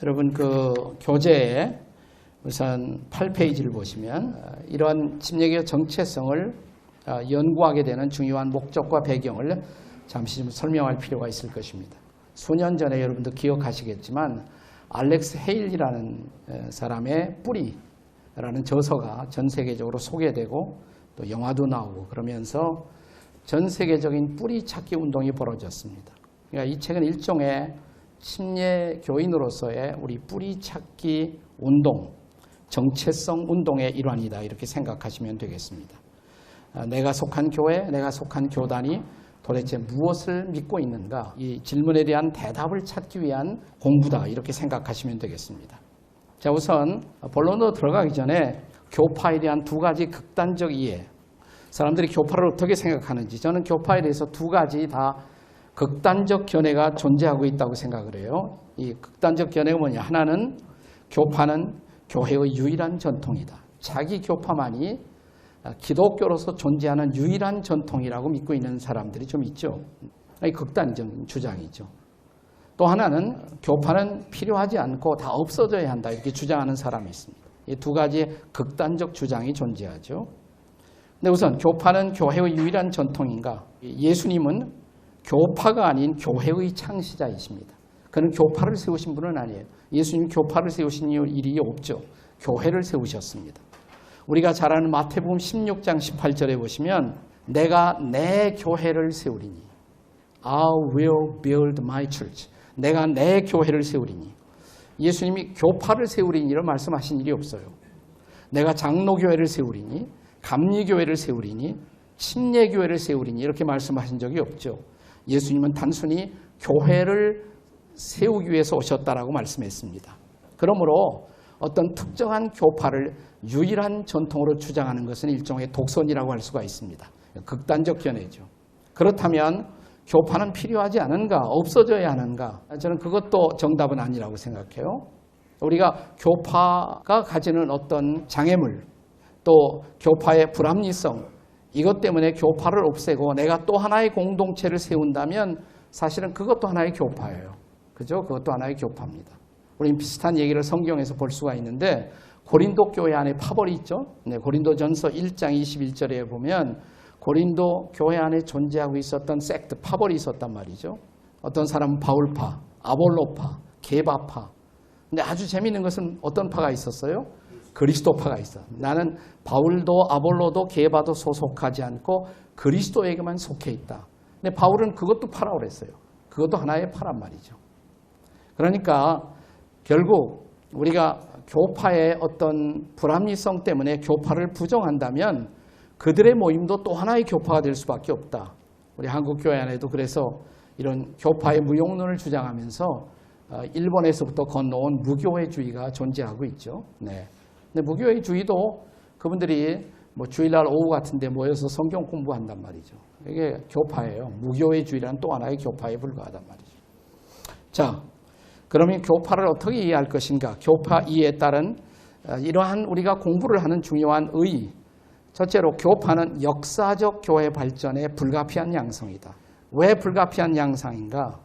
여러분 그 교재에 우선 8페이지를 보시면 이러한 침례교회 정체성을 연구하게 되는 중요한 목적과 배경을 잠시 좀 설명할 필요가 있을 것입니다. 수년 전에 여러분도 기억하시겠지만 알렉스 헤일이라는 사람의 뿌리라는 저서가 전 세계적으로 소개되고 또 영화도 나오고 그러면서 전 세계적인 뿌리 찾기 운동이 벌어졌습니다. 그러니까 이 책은 일종의 침례 교인으로서의 우리 뿌리 찾기 운동, 정체성 운동의 일환이다 이렇게 생각하시면 되겠습니다. 내가 속한 교회, 내가 속한 교단이 도대체 무엇을 믿고 있는가, 이 질문에 대한 대답을 찾기 위한 공부다 이렇게 생각하시면 되겠습니다. 자, 우선 본론으로 들어가기 전에 교파에 대한 두 가지 극단적 이해, 사람들이 교파를 어떻게 생각하는지, 저는 교파에 대해서 두 가지 다 극단적 견해가 존재하고 있다고 생각을 해요. 이 극단적 견해가 뭐냐, 하나는 교파는 교회의 유일한 전통이다. 자기 교파만이 기독교로서 존재하는 유일한 전통이라고 믿고 있는 사람들이 좀 있죠. 극단적인 주장이죠. 또 하나는 교파는 필요하지 않고 다 없어져야 한다 이렇게 주장하는 사람이 있습니다. 이 두 가지 극단적 주장이 존재하죠. 근데 우선 교파는 교회의 유일한 전통인가? 예수님은 교파가 아닌 교회의 창시자이십니다. 그는 교파를 세우신 분은 아니에요. 예수님 교파를 세우신 일이 없죠. 교회를 세우셨습니다. 우리가 잘 아는 마태복음 16장 18절에 보시면 내가 내 교회를 세우리니 I will build my church. 내가 내 교회를 세우리니. 예수님이 교파를 세우리니를 말씀하신 일이 없어요. 내가 장로교회를 세우리니, 감리교회를 세우리니, 침례교회를 세우리니 이렇게 말씀하신 적이 없죠. 예수님은 단순히 교회를 세우기 위해서 오셨다라고 말씀했습니다. 그러므로 어떤 특정한 교파를 유일한 전통으로 주장하는 것은 일종의 독선이라고 할 수가 있습니다. 극단적 견해죠. 그렇다면 교파는 필요하지 않은가, 없어져야 하는가? 저는 그것도 정답은 아니라고 생각해요. 우리가 교파가 가지는 어떤 장애물, 또 교파의 불합리성, 이것 때문에 교파를 없애고 내가 또 하나의 공동체를 세운다면 사실은 그것도 하나의 교파예요. 그죠? 그것도 하나의 교파입니다. 우리는 비슷한 얘기를 성경에서 볼 수가 있는데 고린도 교회 안에 파벌이 있죠. 네, 고린도전서 1장 21절에 보면 고린도 교회 안에 존재하고 있었던 섹트, 파벌이 있었단 말이죠. 어떤 사람은 바울파, 아볼로파, 게바파. 근데 아주 재미있는 것은 어떤 파가 있었어요? 그리스도파가 있어. 나는 바울도 아볼로도 게바도 소속하지 않고 그리스도에게만 속해 있다. 근데 바울은 그것도 파라고 그랬어요. 그것도 하나의 파란 말이죠. 그러니까 결국 우리가 교파의 어떤 불합리성 때문에 교파를 부정한다면 그들의 모임도 또 하나의 교파가 될 수밖에 없다. 우리 한국교회 안에도 그래서 이런 교파의 무용론을 주장하면서 일본에서부터 건너온 무교회주의가 존재하고 있죠. 네. 근데 무교회주의도 그분들이 뭐 주일날 오후 같은 데 모여서 성경 공부한단 말이죠. 이게 교파예요. 무교회주의라는 또 하나의 교파에 불과하단 말이죠. 자, 그러면 교파를 어떻게 이해할 것인가? 교파 이해에 따른 이러한 우리가 공부를 하는 중요한 의의. 첫째로 교파는 역사적 교회 발전에 불가피한 양성이다. 왜 불가피한 양상인가?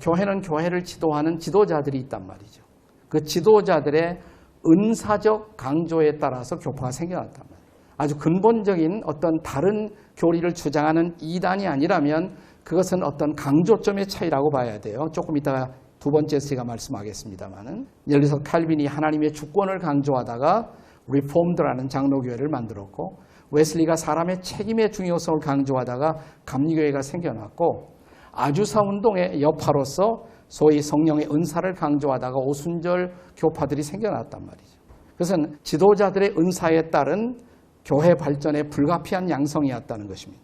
교회는 교회를 지도하는 지도자들이 있단 말이죠. 그 지도자들의 은사적 강조에 따라서 교파가 생겨났단 말이에요. 아주 근본적인 어떤 다른 교리를 주장하는 이단이 아니라면 그것은 어떤 강조점의 차이라고 봐야 돼요. 조금 이따가 두 번째 제가 말씀하겠습니다만은, 예를 들어서 칼빈이 하나님의 주권을 강조하다가 리폼드라는 장로교회를 만들었고, 웨슬리가 사람의 책임의 중요성을 강조하다가 감리교회가 생겨났고, 아주사 운동의 여파로서 소위 성령의 은사를 강조하다가 오순절 교파들이 생겨났단 말이죠. 그것은 지도자들의 은사에 따른 교회 발전에 불가피한 양성이었다는 것입니다.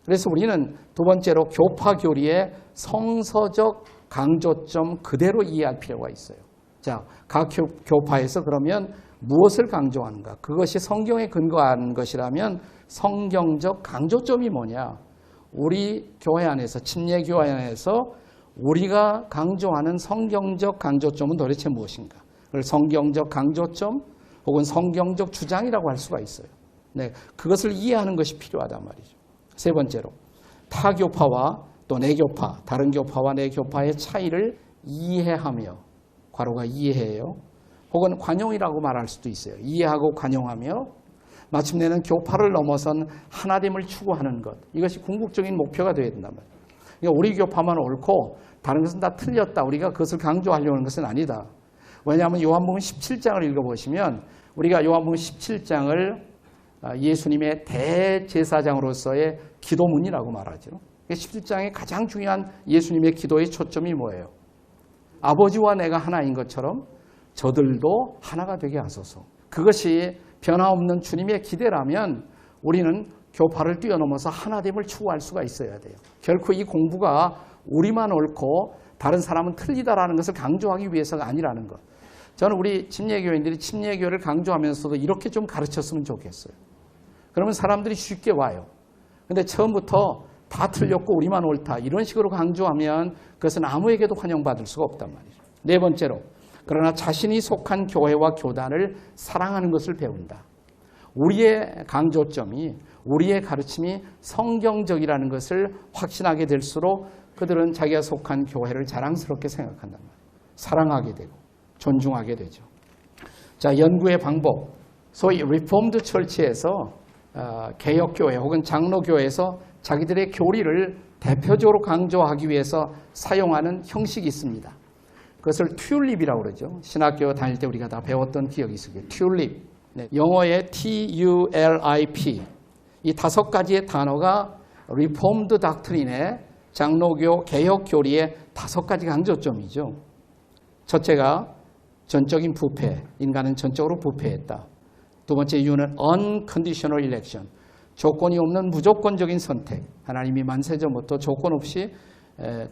그래서 우리는 두 번째로 교파 교리의 성서적 강조점 그대로 이해할 필요가 있어요. 자, 각 교파에서 그러면 무엇을 강조하는가? 그것이 성경에 근거한 것이라면 성경적 강조점이 뭐냐? 우리 교회 안에서, 침례교회 안에서 우리가 강조하는 성경적 강조점은 도대체 무엇인가? 그걸 성경적 강조점 혹은 성경적 주장이라고 할 수가 있어요. 네, 그것을 이해하는 것이 필요하단 말이죠. 세 번째로, 타교파와 또 내교파, 다른 교파와 내교파의 차이를 이해하며 괄호가 이해해요. 혹은 관용이라고 말할 수도 있어요. 이해하고 관용하며 마침내는 교파를 넘어선 하나됨을 추구하는 것. 이것이 궁극적인 목표가 되어야 된단 말이에요. 그러니까 우리 교파만 옳고 다른 것은 다 틀렸다. 우리가 그것을 강조하려는 것은 아니다. 왜냐하면 요한복음 17장을 읽어보시면 우리가 요한복음 17장을 예수님의 대제사장으로서의 기도문이라고 말하죠. 17장의 가장 중요한 예수님의 기도의 초점이 뭐예요? 아버지와 내가 하나인 것처럼 저들도 하나가 되게 하소서. 그것이 변화없는 주님의 기대라면 우리는 교파를 뛰어넘어서 하나됨을 추구할 수가 있어야 돼요. 결코 이 공부가 우리만 옳고 다른 사람은 틀리다라는 것을 강조하기 위해서가 아니라는 것. 저는 우리 침례교인들이 침례교를 강조하면서도 이렇게 좀 가르쳤으면 좋겠어요. 그러면 사람들이 쉽게 와요. 근데 처음부터 다 틀렸고 우리만 옳다 이런 식으로 강조하면 그것은 아무에게도 환영받을 수가 없단 말이죠. 네 번째로, 그러나 자신이 속한 교회와 교단을 사랑하는 것을 배운다. 우리의 강조점이, 우리의 가르침이 성경적이라는 것을 확신하게 될수록 그들은 자기가 속한 교회를 자랑스럽게 생각한단 말이에요. 사랑하게 되고 존중하게 되죠. 자, 연구의 방법. 소위 리폼드 철치에서 개혁교회 혹은 장로교회에서 자기들의 교리를 대표적으로 강조하기 위해서 사용하는 형식이 있습니다. 그것을 튤립이라고 그러죠. 신학교 다닐 때 우리가 다 배웠던 기억이 있어요. 튤립. 네, 영어의 TULIP. 이 5가지의 단어가 리폼드 닥트린의 장로교 개혁 교리의 5가지 강조점이죠. 첫째가 전적인 부패. 인간은 전적으로 부패했다. 두 번째 이유는 unconditional election. 조건이 없는 무조건적인 선택. 하나님이 만세전부터 조건 없이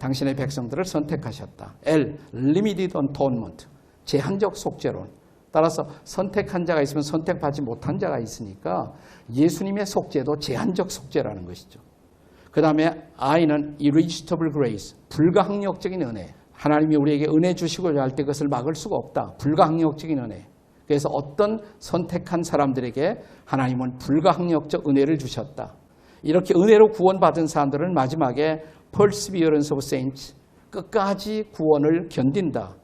당신의 백성들을 선택하셨다. L. Limited atonement. 제한적 속죄론. 따라서 선택한 자가 있으면 선택받지 못한 자가 있으니까 예수님의 속죄도 제한적 속죄라는 것이죠. 그 다음에 I는 irresistible grace. 불가항력적인 은혜. 하나님이 우리에게 은혜 주시고자 할 때 그것을 막을 수가 없다. 불가항력적인 은혜. 그래서 어떤 선택한 사람들에게 하나님은 불가항력적 은혜를 주셨다. 이렇게 은혜로 구원받은 사람들은 마지막에 perseverance of saints, 끝까지 구원을 견딘다.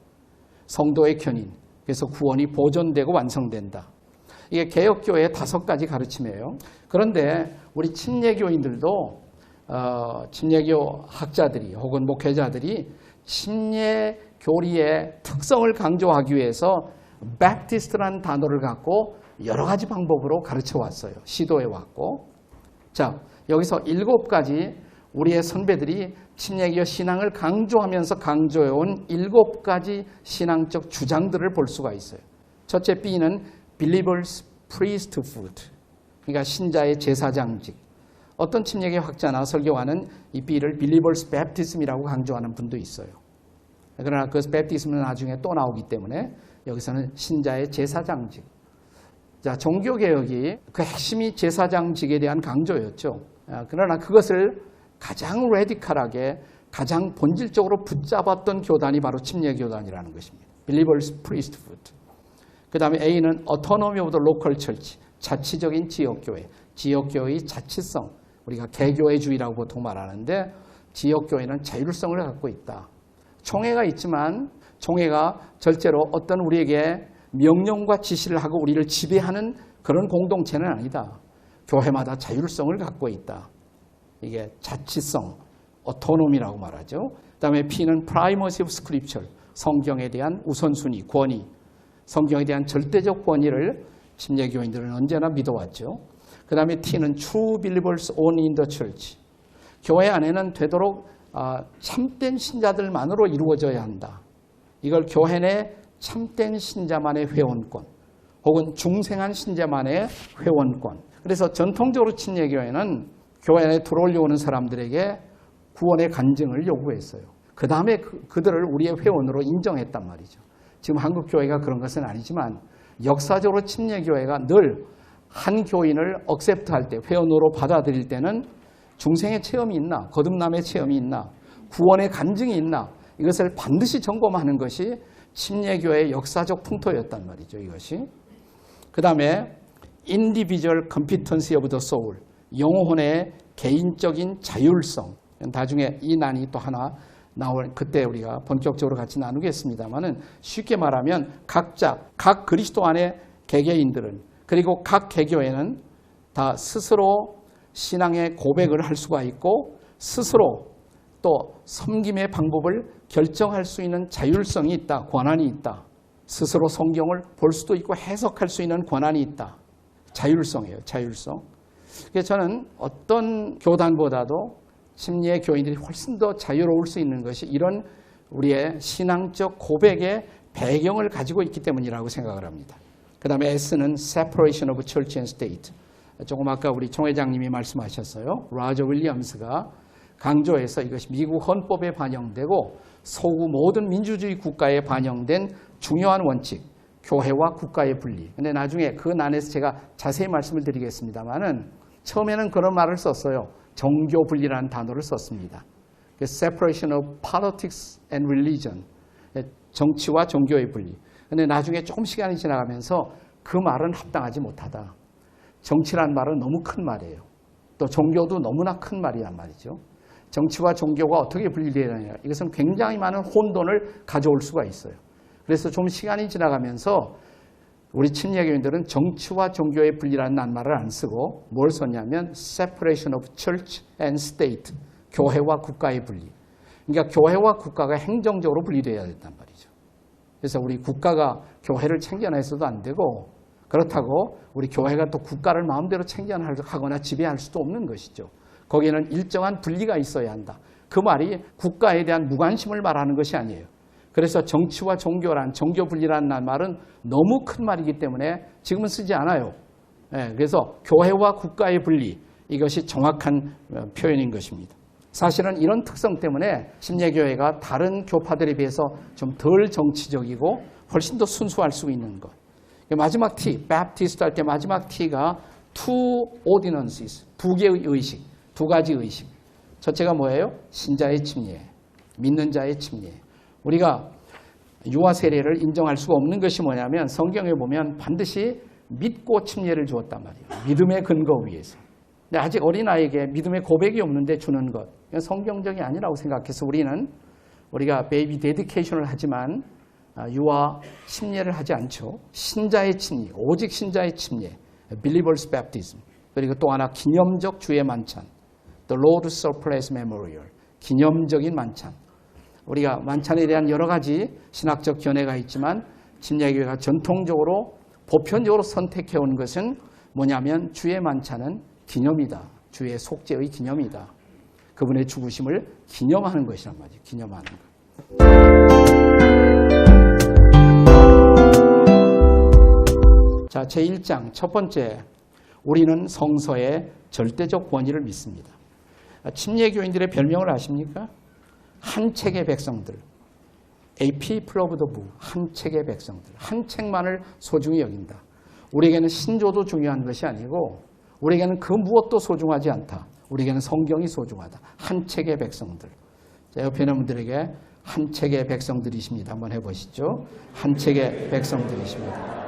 성도의 견인. 그래서 구원이 보존되고 완성된다. 이게 개혁교회의 5가지 가르침이에요. 그런데 우리 침례교인들도 침례교 학자들이 혹은 목회자들이 침례 교리의 특성을 강조하기 위해서 베프티스트라는 단어를 갖고 여러 가지 방법으로 가르쳐 왔어요. 시도해 왔고. 자, 여기서 7가지 우리의 선배들이 침례교 신앙을 강조하면서 강조해온 7가지 신앙적 주장들을 볼 수가 있어요. 첫째 B는 Believers Priesthood. 그러니까 신자의 제사장직. 어떤 침례교 학자나 설교가는 이 B를 Believers Baptism이라고 강조하는 분도 있어요. 그러나 그 Baptism은 나중에 또 나오기 때문에 여기서는 신자의 제사장직. 자, 종교개혁이 그 핵심이 제사장직에 대한 강조였죠. 그러나 그것을 가장 레디컬하게, 가장 본질적으로 붙잡았던 교단이 바로 침례교단이라는 것입니다. Believers Priesthood. 그 다음에 A는 Autonomy of the Local Church. 자치적인 지역교회. 지역교회의 자치성. 우리가 개교회주의라고 보통 말하는데 지역교회는 자율성을 갖고 있다. 총회가 있지만 총회가 절대로 어떤 우리에게 명령과 지시를 하고 우리를 지배하는 그런 공동체는 아니다. 교회마다 자율성을 갖고 있다. 이게 자치성, 오토노미라고 말하죠. 그 다음에 P는 Primacy of Scripture, 성경에 대한 우선순위, 권위. 성경에 대한 절대적 권위를 침례교인들은 언제나 믿어왔죠. 그 다음에 T는 True Believers Only in the Church. 교회 안에는 되도록 참된 신자들만으로 이루어져야 한다. 이걸 교회 내 참된 신자만의 회원권 혹은 중생한 신자만의 회원권. 그래서 전통적으로 침례교회는 교회 안에 들어오려는 사람들에게 구원의 간증을 요구했어요. 그 다음에 그들을 우리의 회원으로 인정했단 말이죠. 지금 한국 교회가 그런 것은 아니지만 역사적으로 침례교회가 늘 한 교인을 억셉트할 때, 회원으로 받아들일 때는 중생의 체험이 있나, 거듭남의 체험이 있나, 구원의 간증이 있나, 이것을 반드시 점검하는 것이 침례교회의 역사적 풍토였단 말이죠. 이것이. 그 다음에 Individual Competency of the Soul, 영혼의 개인적인 자율성. 나중에 이 난이 또 하나 그때 우리가 본격적으로 같이 나누겠습니다만은 쉽게 말하면 각 그리스도 안의 개개인들은 그리고 각 개교회는 다 스스로 신앙의 고백을 할 수가 있고 스스로 또 섬김의 방법을 결정할 수 있는 자율성이 있다, 권한이 있다. 스스로 성경을 볼 수도 있고 해석할 수 있는 권한이 있다. 자율성이에요, 자율성. 그래서 저는 어떤 교단보다도 침례 교인들이 훨씬 더 자유로울 수 있는 것이 이런 우리의 신앙적 고백의 배경을 가지고 있기 때문이라고 생각을 합니다. 그 다음에 S는 Separation of Church and State. 조금 아까 우리 총 회장님이 말씀하셨어요. 라저 윌리엄스가 강조해서 이것이 미국 헌법에 반영되고 소구 모든 민주주의 국가에 반영된 중요한 원칙, 교회와 국가의 분리. 근데 나중에 그 난에서 제가 자세히 말씀을 드리겠습니다만은 처음에는 그런 말을 썼어요. 종교 분리라는 단어를 썼습니다. Separation of Politics and Religion. 정치와 종교의 분리. 근데 나중에 조금 시간이 지나가면서 그 말은 합당하지 못하다. 정치라는 말은 너무 큰 말이에요. 또 종교도 너무나 큰 말이란 말이죠. 정치와 종교가 어떻게 분리되느냐. 이것은 굉장히 많은 혼돈을 가져올 수가 있어요. 그래서 좀 시간이 지나가면서 우리 침례교인들은 정치와 종교의 분리라는 낱말을 안 쓰고 뭘 썼냐면 Separation of Church and State. 교회와 국가의 분리. 그러니까 교회와 국가가 행정적으로 분리되어야 된단 말이죠. 그래서 우리 국가가 교회를 챙겨내서도 안 되고 그렇다고 우리 교회가 또 국가를 마음대로 챙겨하거나 지배할 수도 없는 것이죠. 거기에는 일정한 분리가 있어야 한다. 그 말이 국가에 대한 무관심을 말하는 것이 아니에요. 그래서 정치와 종교란, 종교 분리라는 말은 너무 큰 말이기 때문에 지금은 쓰지 않아요. 그래서 교회와 국가의 분리, 이것이 정확한 표현인 것입니다. 사실은 이런 특성 때문에 침례교회가 다른 교파들에 비해서 좀 덜 정치적이고 훨씬 더 순수할 수 있는 것. 마지막 T, Baptist 할 때 마지막 T가 two ordinances, 두 개의 의식, 두 가지 의식. 첫째가 뭐예요? 신자의 침례, 믿는 자의 침례. 우리가 유아 세례를 인정할 수가 없는 것이 뭐냐면 성경에 보면 반드시 믿고 침례를 주었단 말이에요. 믿음의 근거 위에서. 근데 아직 어린아이에게 믿음의 고백이 없는데 주는 것. 이건 성경적이 아니라고 생각해서 우리가 베이비 데디케이션을 하지만 유아 침례를 하지 않죠. 신자의 침례, 오직 신자의 침례, Believers Baptism. 그리고 또 하나 기념적 주의 만찬, The Lord's Surprise Memorial, 기념적인 만찬. 우리가 만찬에 대한 여러 가지 신학적 견해가 있지만 침례교회가 전통적으로 보편적으로 선택해온 것은 뭐냐면 주의 만찬은 기념이다. 주의 속죄의 기념이다. 그분의 죽으심을 기념하는 것이란 말이죠. 기념하는 것. 자, 제1장 첫 번째, 우리는 성서의 절대적 권위를 믿습니다. 침례교인들의 별명을 아십니까? 한 책의 백성들. A people of the book. 한 책의 백성들. 한 책만을 소중히 여긴다. 우리에게는 신조도 중요한 것이 아니고 우리에게는 그 무엇도 소중하지 않다. 우리에게는 성경이 소중하다. 한 책의 백성들. 자, 옆에 있는 분들에게 한 책의 백성들이십니다. 한번 해보시죠. 한 책의 백성들이십니다.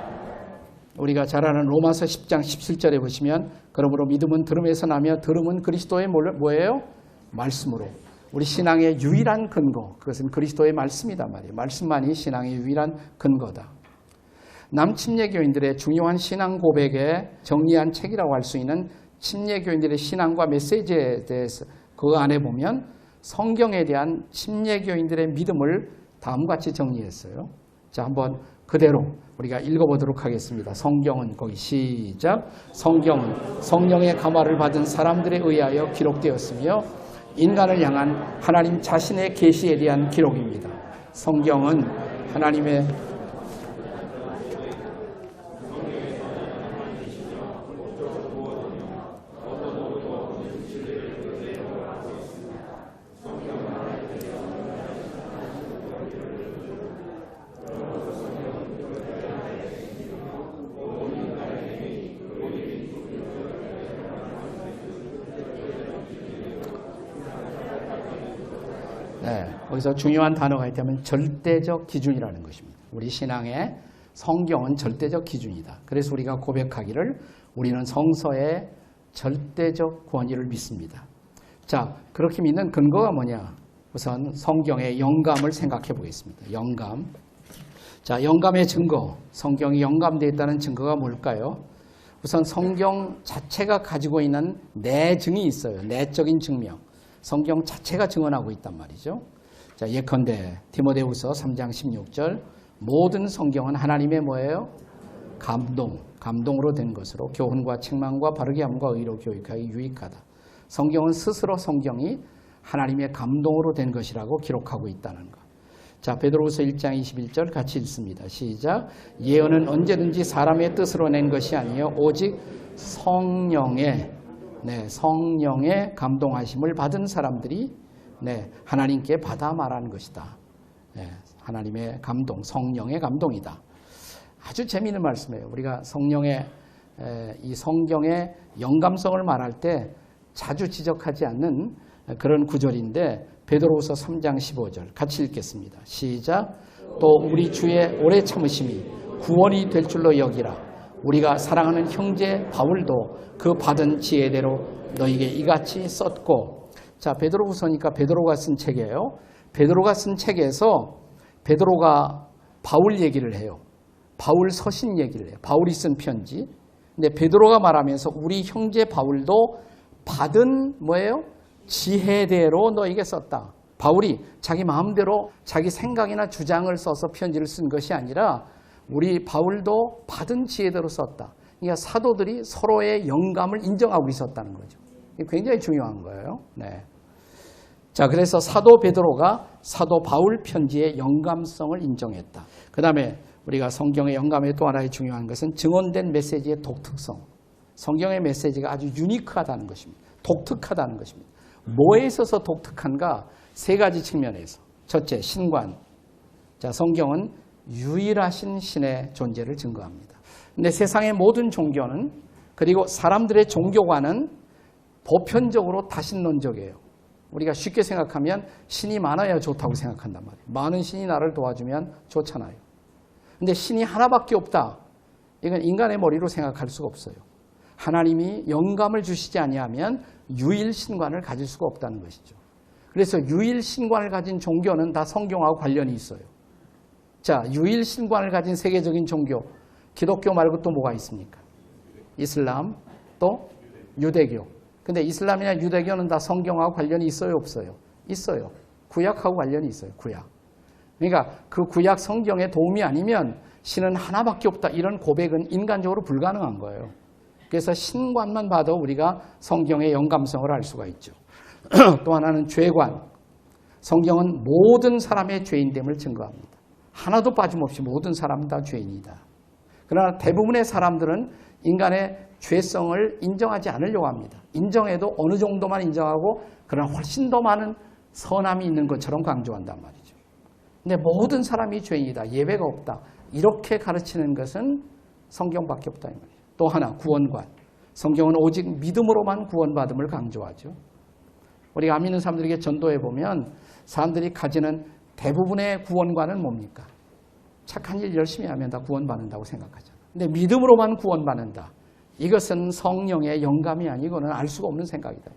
우리가 잘 아는 로마서 10장 17절에 보시면 그러므로 믿음은 들음에서 나며 들음은 그리스도의 뭐예요? 말씀으로. 우리 신앙의 유일한 근거, 그것은 그리스도의 말씀이단 말이에요. 말씀만이 신앙의 유일한 근거다. 남침례교인들의 중요한 신앙 고백에 정리한 책이라고 할 수 있는 침례교인들의 신앙과 메시지에 대해서 그 안에 보면 성경에 대한 침례교인들의 믿음을 다음과 같이 정리했어요. 자, 한번 그대로 우리가 읽어보도록 하겠습니다. 성경은 거기 시작. 성경은 성령의 감화를 받은 사람들에 의하여 기록되었으며 인간을 향한 하나님 자신의 계시에 대한 기록입니다. 성경은 하나님의 거기서 중요한 단어가 있다면 절대적 기준이라는 것입니다. 우리 신앙의 성경은 절대적 기준이다. 그래서 우리가 고백하기를 우리는 성서의 절대적 권위를 믿습니다. 자, 그렇게 믿는 근거가 뭐냐? 우선 성경의 영감을 생각해 보겠습니다. 영감. 자, 영감의 증거. 성경이 영감되어 있다는 증거가 뭘까요? 우선 성경 자체가 가지고 있는 내증이 있어요. 내적인 증명. 성경 자체가 증언하고 있단 말이죠. 자, 예컨대 디모데후서 3장 16절 모든 성경은 하나님의 뭐예요? 감동으로 된 것으로 교훈과 책망과 바르게 함과 의로 교육하기 유익하다. 성경은 스스로 성경이 하나님의 감동으로 된 것이라고 기록하고 있다는 것. 자, 베드로후서 1장 21절 같이 읽습니다. 시작. 예언은 언제든지 사람의 뜻으로 낸 것이 아니요 오직 성령의 감동하심을 받은 사람들이 하나님께 받아 말하는 것이다. 하나님의 감동, 성령의 감동이다. 아주 재미있는 말씀이에요. 우리가 이 성경의 영감성을 말할 때 자주 지적하지 않는 그런 구절인데 베드로후서 3장 15절 같이 읽겠습니다. 시작. 또 우리 주의 오래 참으심이 구원이 될 줄로 여기라. 우리가 사랑하는 형제 바울도 그 받은 지혜대로 너에게 이같이 썼고. 자, 베드로후서니까 베드로가 쓴 책이에요. 베드로가 쓴 책에서 베드로가 바울 얘기를 해요. 바울 서신 얘기를 해요. 바울이 쓴 편지. 근데 베드로가 말하면서 우리 형제 바울도 받은 뭐예요? 지혜대로 너에게 썼다. 바울이 자기 마음대로 자기 생각이나 주장을 써서 편지를 쓴 것이 아니라 우리 바울도 받은 지혜대로 썼다. 그러니까 사도들이 서로의 영감을 인정하고 있었다는 거죠. 이게 굉장히 중요한 거예요. 네. 자, 그래서 사도 베드로가 사도 바울 편지의 영감성을 인정했다. 그 다음에 우리가 성경의 영감의 또 하나의 중요한 것은 증언된 메시지의 독특성. 성경의 메시지가 아주 유니크하다는 것입니다. 독특하다는 것입니다. 뭐에 있어서 독특한가? 세 가지 측면에서. 첫째, 신관. 자, 성경은 유일하신 신의 존재를 증거합니다. 근데 세상의 모든 종교는 그리고 사람들의 종교관은 보편적으로 다신론적이에요. 우리가 쉽게 생각하면 신이 많아야 좋다고 생각한단 말이에요. 많은 신이 나를 도와주면 좋잖아요. 근데 신이 하나밖에 없다. 이건 인간의 머리로 생각할 수가 없어요. 하나님이 영감을 주시지 아니하면 유일신관을 가질 수가 없다는 것이죠. 그래서 유일신관을 가진 종교는 다 성경하고 관련이 있어요. 자, 유일신관을 가진 세계적인 종교, 기독교 말고 또 뭐가 있습니까? 이슬람, 또 유대교. 근데 이슬람이나 유대교는 다 성경하고 관련이 있어요, 없어요? 있어요. 구약하고 관련이 있어요, 구약. 그러니까 그 구약 성경의 도움이 아니면 신은 하나밖에 없다. 이런 고백은 인간적으로 불가능한 거예요. 그래서 신관만 봐도 우리가 성경의 영감성을 알 수가 있죠. 또 하나는 죄관. 성경은 모든 사람의 죄인됨을 증거합니다. 하나도 빠짐없이 모든 사람은 다 죄인이다. 그러나 대부분의 사람들은 인간의 죄성을 인정하지 않으려고 합니다. 인정해도 어느 정도만 인정하고 그러나 훨씬 더 많은 선함이 있는 것처럼 강조한단 말이죠. 근데 모든 사람이 죄인이다. 예외가 없다. 이렇게 가르치는 것은 성경밖에 없다 이 말이에요. 또 하나, 구원관. 성경은 오직 믿음으로만 구원받음을 강조하죠. 우리가 안 믿는 사람들에게 전도해 보면 사람들이 가지는 대부분의 구원관은 뭡니까? 착한 일 열심히 하면 다 구원받는다고 생각하잖아요. 근데 믿음으로만 구원받는다. 이것은 성령의 영감이 아니고는 알 수가 없는 생각이다.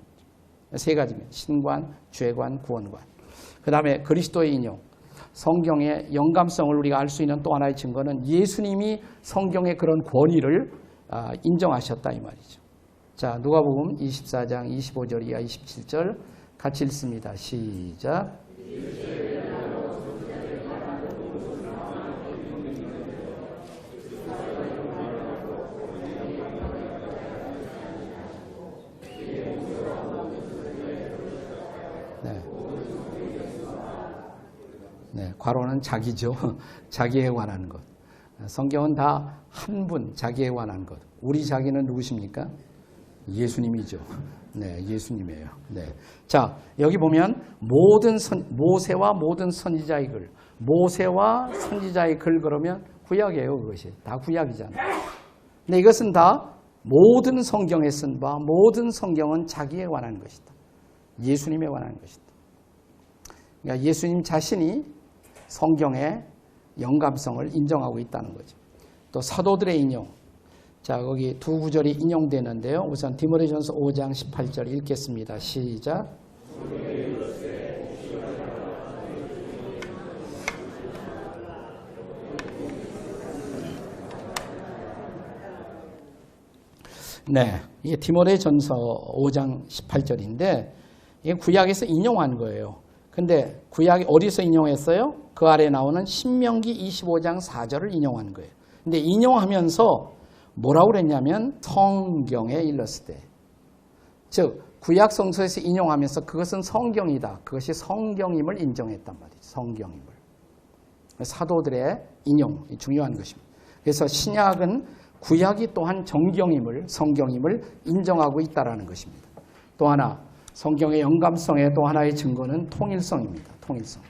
세 가지입니다. 신관, 죄관, 구원관. 그 다음에 그리스도의 인용. 성경의 영감성을 우리가 알 수 있는 또 하나의 증거는 예수님이 성경의 그런 권위를 인정하셨다 이 말이죠. 자, 누가복음 24장 25절 이하 27절 같이 읽습니다. 시작. 네, 괄호는 자기죠. 자기에 관한 것. 성경은 다 한 분, 자기에 관한 것. 우리 자기는 누구십니까? 예수님이죠. 네, 예수님이에요. 네. 자, 여기 보면 모세와 모든 선지자의 글. 모세와 선지자의 글 그러면 구약이에요, 그것이. 다 구약이잖아요. 근데 이것은 다 모든 성경에 쓴 바, 모든 성경은 자기에 관한 것이다. 예수님에 관한 것이다. 그러니까 예수님 자신이 성경의 영감성을 인정하고 있다는 거죠. 또 사도들의 인용. 자, 거기 두 구절이 인용되는데요. 우선 디모데전서 5장 18절 읽겠습니다. 시작. 네, 이게 디모데전서 5장 18절인데 이게 구약에서 인용한 거예요. 근데 구약이 어디서 인용했어요? 그 아래 나오는 신명기 25장 4절을 인용한 거예요. 근데 인용하면서 뭐라고 그랬냐면 성경에 일렀을 때, 즉 구약 성서에서 인용하면서 그것은 성경이다. 그것이 성경임을 인정했단 말이죠. 성경임을. 사도들의 인용이 중요한 것입니다. 그래서 신약은 구약이 또한 정경임을, 성경임을 인정하고 있다는 것입니다. 또 하나 성경의 영감성의 또 하나의 증거는 통일성입니다. 통일성.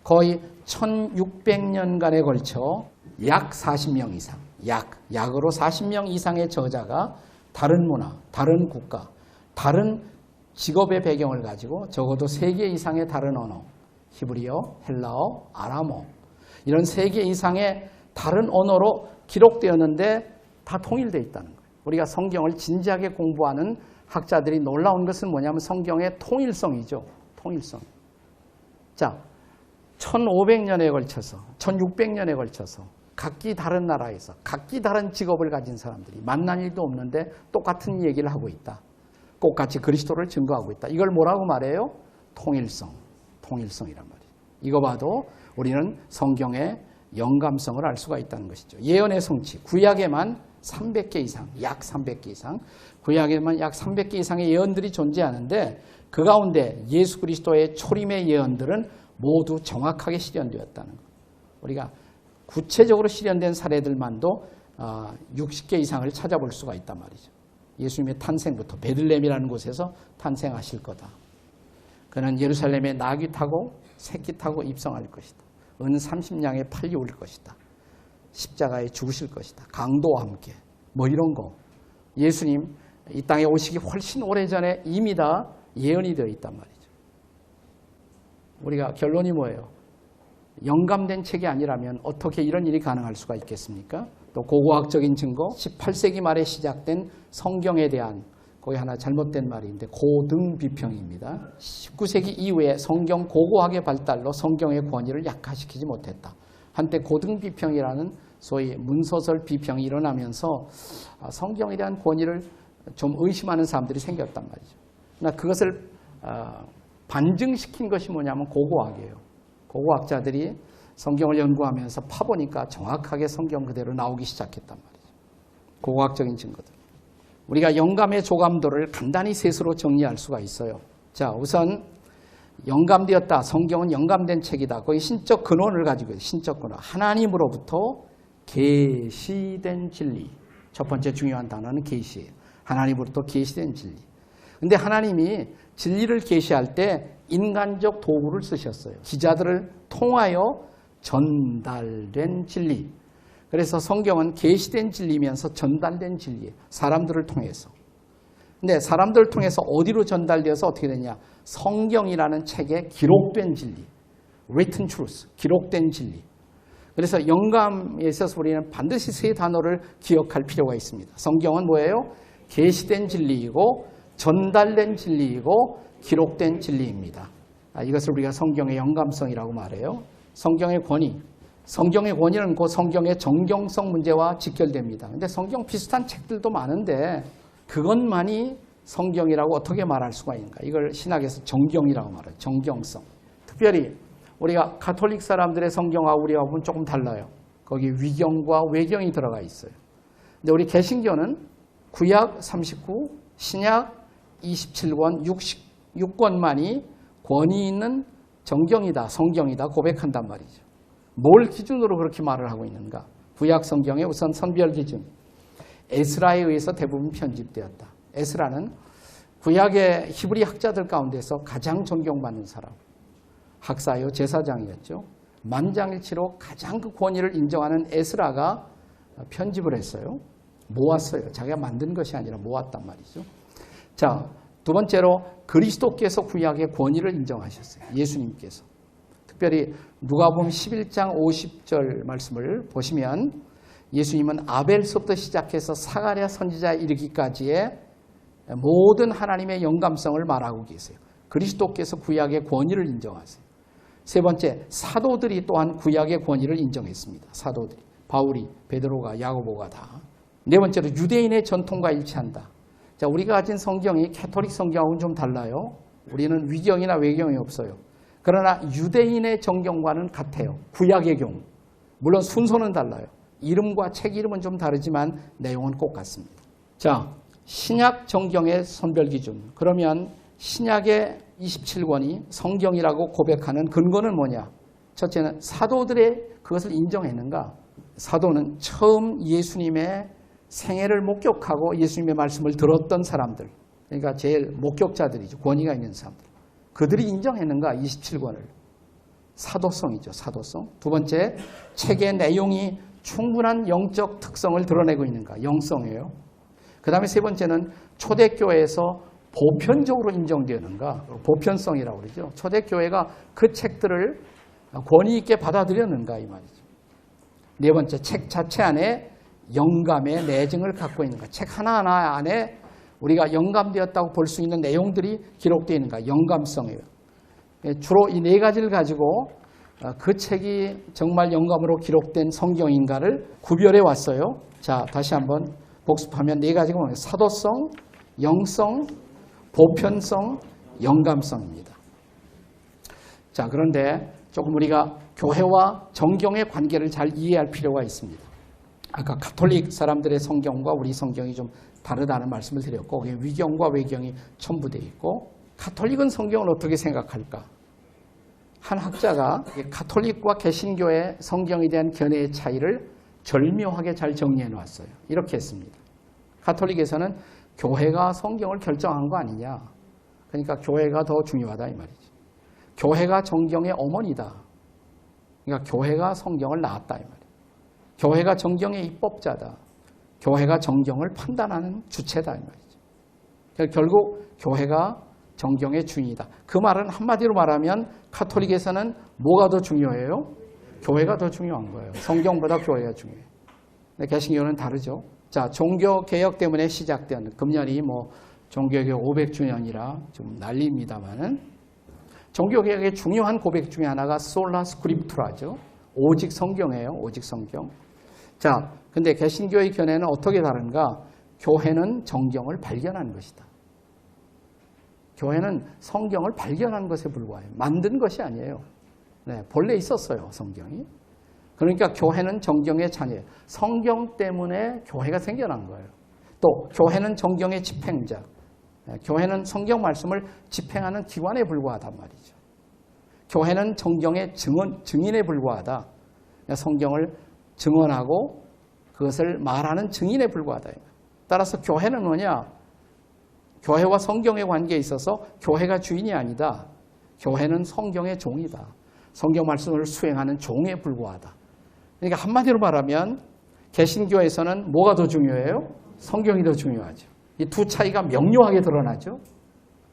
거의 1600년간에 걸쳐 약 40명 이상, 약으로 40명 이상의 저자가 다른 문화, 다른 국가, 다른 직업의 배경을 가지고 적어도 3개 이상의 다른 언어, 히브리어, 헬라어, 아람어, 이런 3개 이상의 다른 언어로 기록되었는데 다 통일되어 있다는 거예요. 우리가 성경을 진지하게 공부하는 학자들이 놀라운 것은 뭐냐면 성경의 통일성이죠. 통일성. 자, 1500년에 걸쳐서, 1600년에 걸쳐서 각기 다른 나라에서 각기 다른 직업을 가진 사람들이 만난 일도 없는데 똑같은 얘기를 하고 있다. 똑같이 그리스도를 증거하고 있다. 이걸 뭐라고 말해요? 통일성. 통일성이란 말이에요. 이거 봐도 우리는 성경의 영감성을 알 수가 있다는 것이죠. 예언의 성취. 구약에만 300개 이상, 약 300개 이상, 구약에만 약 300개 이상의 예언들이 존재하는데 그 가운데 예수 그리스도의 초림의 예언들은 모두 정확하게 실현되었다는 것. 우리가 구체적으로 실현된 사례들만도 60개 이상을 찾아볼 수가 있단 말이죠. 예수님의 탄생부터 베들레헴이라는 곳에서 탄생하실 거다. 그는 예루살렘에 나귀 타고 새끼 타고 입성할 것이다. 은 30냥에 팔려 올 것이다. 십자가에 죽으실 것이다. 강도와 함께. 뭐 이런 거. 예수님 이 땅에 오시기 훨씬 오래전에 이미 다 예언이 되어 있단 말이죠. 우리가 결론이 뭐예요? 영감된 책이 아니라면 어떻게 이런 일이 가능할 수가 있겠습니까? 또 고고학적인 증거, 18세기 말에 시작된 성경에 대한 거기 하나 잘못된 말인데 고등비평입니다. 19세기 이후에 성경 고고학의 발달로 성경의 권위를 약화시키지 못했다. 한때 고등비평이라는 소위 문서설 비평이 일어나면서 성경에 대한 권위를 좀 의심하는 사람들이 생겼단 말이죠. 그러나 그것을 반증시킨 것이 뭐냐면 고고학이에요. 고고학자들이 성경을 연구하면서 파보니까 정확하게 성경 그대로 나오기 시작했단 말이죠. 고고학적인 증거들. 우리가 영감의 조감도를 간단히 셋으로 정리할 수가 있어요. 자, 우선 영감되었다. 성경은 영감된 책이다. 거기 신적 근원을 가지고 있어요. 신적 근원. 하나님으로부터 계시된 진리. 첫 번째 중요한 단어는 계시예요. 하나님으로부터 계시된 진리. 근데 하나님이 진리를 계시할 때 인간적 도구를 쓰셨어요. 기자들을 통하여 전달된 진리. 그래서 성경은 계시된 진리면서 전달된 진리예요. 사람들을 통해서. 근데 사람들을 통해서 어디로 전달되어서 어떻게 되냐? 성경이라는 책에 기록된 진리. written truth. 기록된 진리. 그래서 영감에 있어서 우리는 반드시 세 단어를 기억할 필요가 있습니다. 성경은 뭐예요? 계시된 진리이고 전달된 진리이고 기록된 진리입니다. 이것을 우리가 성경의 영감성이라고 말해요. 성경의 권위. 성경의 권위는 곧 성경의 정경성 문제와 직결됩니다. 근데 성경 비슷한 책들도 많은데 그것만이 성경이라고 어떻게 말할 수가 있는가? 이걸 신학에서 정경이라고 말해요. 정경성. 특별히 우리가 가톨릭 사람들의 성경하고 우리가 보면 조금 달라요. 거기 위경과 외경이 들어가 있어요. 근데 우리 개신교는 구약 39, 신약 27권, 66권만이 권위 있는 정경이다, 성경이다 고백한단 말이죠. 뭘 기준으로 그렇게 말을 하고 있는가? 구약 성경의 우선 선별 기준. 에스라에 의해서 대부분 편집되었다. 에스라는 구약의 히브리 학자들 가운데서 가장 존경받는 사람. 학사요 제사장이었죠. 만장일치로 가장 그 권위를 인정하는 에스라가 편집을 했어요. 모았어요. 자기가 만든 것이 아니라 모았단 말이죠. 자, 두 번째로 그리스도께서 구약의 권위를 인정하셨어요. 예수님께서. 특별히 누가복음 11장 50절 말씀을 보시면 예수님은 아벨서부터 시작해서 사가랴 선지자에 이르기까지의 모든 하나님의 영감성을 말하고 계세요. 그리스도께서 구약의 권위를 인정하세요. 세 번째, 사도들이 또한 구약의 권위를 인정했습니다. 사도들이. 바울이, 베드로가, 야고보가 다. 네 번째로 유대인의 전통과 일치한다. 자, 우리가 가진 성경이 캐톨릭 성경하고는 좀 달라요. 우리는 위경이나 외경이 없어요. 그러나 유대인의 정경과는 같아요. 구약의 경우. 물론 순서는 달라요. 이름과 책 이름은 좀 다르지만 내용은 꼭 같습니다. 자, 신약 정경의 선별 기준. 그러면 신약의 27권이 성경이라고 고백하는 근거는 뭐냐? 첫째는 사도들의 그것을 인정했는가? 사도는 처음 예수님의 생애를 목격하고 예수님의 말씀을 들었던 사람들. 그러니까 제일 목격자들이죠. 권위가 있는 사람들. 그들이 인정했는가? 27권을. 사도성이죠. 사도성. 두 번째, 책의 내용이 충분한 영적 특성을 드러내고 있는가? 영성이에요. 그 다음에 세 번째는 초대교회에서 보편적으로 인정되는가? 보편성이라고 그러죠. 초대교회가 그 책들을 권위 있게 받아들였는가? 이 말이죠. 네 번째, 책 자체 안에 영감의 내증을 갖고 있는가? 책 하나하나 안에 우리가 영감되었다고 볼 수 있는 내용들이 기록되어 있는가? 영감성이에요. 주로 이 네 가지를 가지고 그 책이 정말 영감으로 기록된 성경인가를 구별해 왔어요. 자, 다시 한번 복습하면 네 가지가 뭐예요? 사도성, 영성, 보편성, 영감성입니다. 자, 그런데 조금 우리가 교회와 정경의 관계를 잘 이해할 필요가 있습니다. 아까 가톨릭 사람들의 성경과 우리 성경이 좀 다르다는 말씀을 드렸고, 거기에 위경과 외경이 첨부되어 있고, 가톨릭은 성경을 어떻게 생각할까? 한 학자가 가톨릭과 개신교의 성경에 대한 견해의 차이를 절묘하게 잘 정리해 놓았어요. 이렇게 했습니다. 가톨릭에서는 교회가 성경을 결정한 거 아니냐. 그러니까 교회가 더 중요하다 이 말이지. 교회가 정경의 어머니다. 그러니까 교회가 성경을 낳았다 이 말이에요. 교회가 정경의 입법자다. 교회가 정경을 판단하는 주체다 이 말이죠. 결국 교회가 정경의 주인이다. 그 말은 한마디로 말하면 가톨릭에서는 뭐가 더 중요해요? 교회가 더 중요한 거예요. 성경보다 교회가 중요해요. 근데 개신교는 다르죠. 자, 종교개혁 때문에 시작된 금년이 뭐 종교개혁 500주년이라 좀 난리입니다만은 종교개혁의 중요한 고백 중에 하나가 솔라 스크립투라죠. 오직 성경이에요. 오직 성경. 자, 근데 개신교의 견해는 어떻게 다른가? 교회는 정경을 발견한 것이다. 교회는 성경을 발견한 것에 불과해요. 만든 것이 아니에요. 네, 본래 있었어요, 성경이. 그러니까 교회는 정경의 자녀예요. 성경 때문에 교회가 생겨난 거예요. 또 교회는 정경의 집행자. 네, 교회는 성경 말씀을 집행하는 기관에 불과하단 말이죠. 교회는 정경의 증인에 불과하다. 성경을 증언하고 그것을 말하는 증인에 불과하다. 따라서 교회는 뭐냐? 교회와 성경의 관계에 있어서 교회가 주인이 아니다. 교회는 성경의 종이다. 성경 말씀을 수행하는 종에 불과하다. 그러니까 한마디로 말하면 개신교에서는 뭐가 더 중요해요? 성경이 더 중요하죠. 이 두 차이가 명료하게 드러나죠.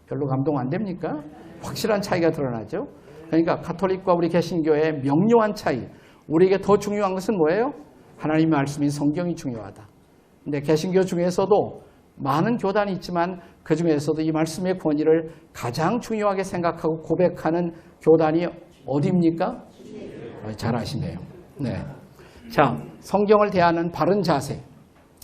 별로 감동 안 됩니까? 확실한 차이가 드러나죠. 그러니까 가톨릭과 우리 개신교의 명료한 차이. 우리에게 더 중요한 것은 뭐예요? 하나님의 말씀인 성경이 중요하다. 근데 개신교 중에서도 많은 교단이 있지만 그 중에서도 이 말씀의 권위를 가장 중요하게 생각하고 고백하는 교단이 어디입니까? 잘 아시네요. 네. 자, 성경을 대하는 바른 자세.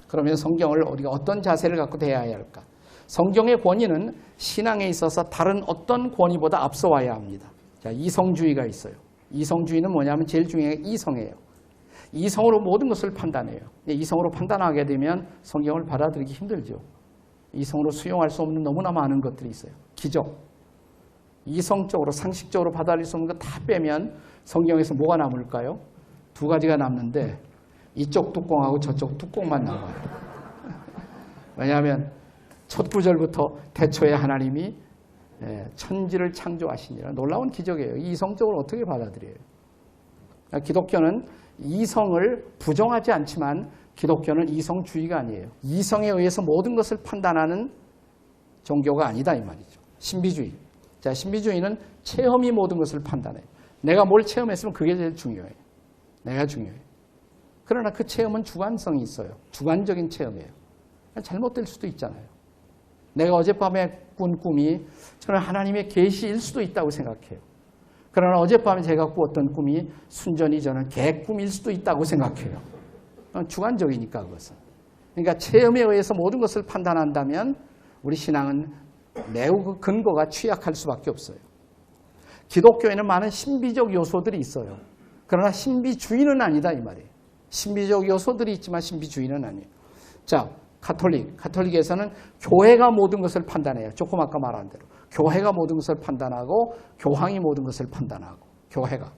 그러면 성경을 우리가 어떤 자세를 갖고 대해야 할까? 성경의 권위는 신앙에 있어서 다른 어떤 권위보다 앞서와야 합니다. 자, 이성주의가 있어요. 이성주의는 뭐냐면 제일 중요한 게 이성이에요. 이성으로 모든 것을 판단해요. 이성으로 판단하게 되면 성경을 받아들이기 힘들죠. 이성으로 수용할 수 없는 너무나 많은 것들이 있어요. 기적. 이성적으로 상식적으로 받아들일 수 없는 거 다 빼면 성경에서 뭐가 남을까요? 두 가지가 남는데 이쪽 뚜껑하고 저쪽 뚜껑만 남아요. 왜냐하면 첫 구절부터 태초에 하나님이 천지를 창조하시니라. 놀라운 기적이에요. 이성적으로 어떻게 받아들여요? 기독교는 이성을 부정하지 않지만 기독교는 이성주의가 아니에요. 이성에 의해서 모든 것을 판단하는 종교가 아니다 이 말이죠. 신비주의. 자, 신비주의는 체험이 모든 것을 판단해요. 내가 뭘 체험했으면 그게 제일 중요해요. 내가 중요해요. 그러나 그 체험은 주관성이 있어요. 주관적인 체험이에요. 잘못될 수도 있잖아요. 내가 어젯밤에 꾼 꿈이 저는 하나님의 계시일 수도 있다고 생각해요. 그러나 어젯밤에 제가 꾸었던 꿈이 순전히 저는 개꿈일 수도 있다고 생각해요. 주관적이니까 그것은. 그러니까 체험에 의해서 모든 것을 판단한다면 우리 신앙은 매우 그 근거가 취약할 수밖에 없어요. 기독교에는 많은 신비적 요소들이 있어요. 그러나 신비주의는 아니다 이 말이에요. 신비적 요소들이 있지만 신비주의는 아니에요. 자, 가톨릭에서는 교회가 모든 것을 판단해요. 조금 아까 말한 대로. 교회가 모든 것을 판단하고 교황이 모든 것을 판단하고 교회가.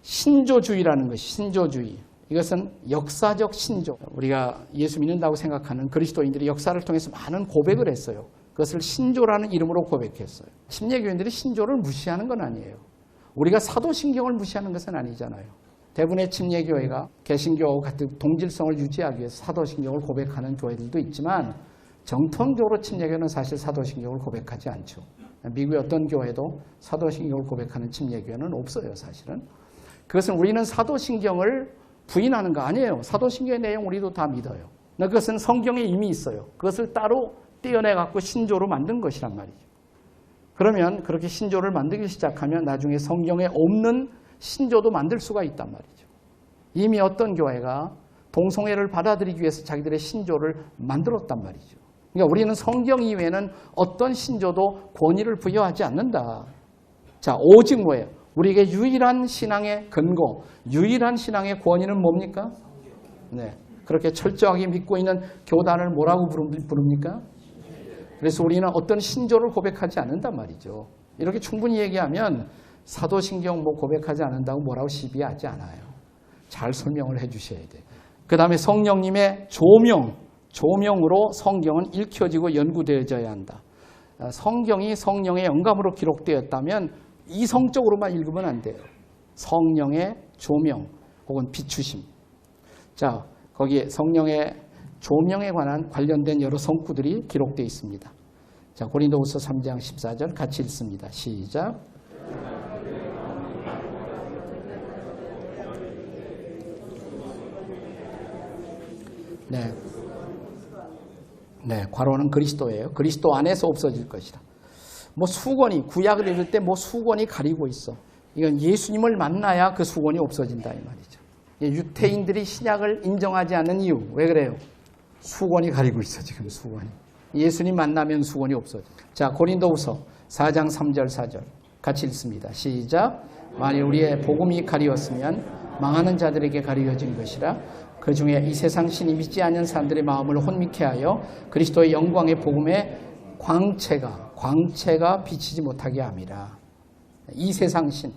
신조주의라는 것이 신조주의. 이것은 역사적 신조. 우리가 예수 믿는다고 생각하는 그리스도인들이 역사를 통해서 많은 고백을 했어요. 그것을 신조라는 이름으로 고백했어요. 침례교인들이 신조를 무시하는 건 아니에요. 우리가 사도신경을 무시하는 것은 아니잖아요. 대부분의 침례교회가 개신교와 같은 동질성을 유지하기 위해서 사도신경을 고백하는 교회들도 있지만 정통적으로 침례교회는 사실 사도신경을 고백하지 않죠. 미국의 어떤 교회도 사도신경을 고백하는 침례교회는 없어요. 사실은. 그것은 우리는 사도신경을 부인하는 거 아니에요. 사도신경의 내용 우리도 다 믿어요. 그것은 성경에 이미 있어요. 그것을 따로 떼어내갖고 신조로 만든 것이란 말이죠. 그러면 그렇게 신조를 만들기 시작하면 나중에 성경에 없는 신조도 만들 수가 있단 말이죠. 이미 어떤 교회가 동성애를 받아들이기 위해서 자기들의 신조를 만들었단 말이죠. 그러니까 우리는 성경 이외에는 어떤 신조도 권위를 부여하지 않는다. 자, 오직 뭐예요? 우리에게 유일한 신앙의 근거, 유일한 신앙의 권위는 뭡니까? 네, 그렇게 철저하게 믿고 있는 교단을 뭐라고 부릅니까? 그래서 우리는 어떤 신조를 고백하지 않는단 말이죠. 이렇게 충분히 얘기하면 사도신경 뭐 고백하지 않는다고 뭐라고 시비하지 않아요. 잘 설명을 해 주셔야 돼요. 그 다음에 성령님의 조명으로 성경은 읽혀지고 연구되어져야 한다. 성경이 성령의 영감으로 기록되었다면 이성적으로만 읽으면 안 돼요. 성령의 조명 혹은 비추심. 자, 거기에 성령의 조명에 관련된 여러 성구들이 기록되어 있습니다. 자, 고린도후서 3장 14절 같이 읽습니다. 시작. 네, 괄호는 그리스도예요. 그리스도 안에서 없어질 것이다. 뭐 수건이 구약을 읽을 때 뭐 수건이 가리고 있어. 이건 예수님을 만나야 그 수건이 없어진다 이 말이죠. 유태인들이 신약을 인정하지 않는 이유 왜 그래요? 수건이 가리고 있어 지금 수건이. 예수님 만나면 수건이 없어져. 자, 고린도후서 4장 3절 4절 같이 읽습니다. 시작. 만일 우리의 복음이 가리웠으면 망하는 자들에게 가리워진 것이라. 그 중에 이 세상 신이 믿지 않는 사람들의 마음을 혼미케 하여 그리스도의 영광의 복음의 광채가 비치지 못하게 함이라. 이 세상 신.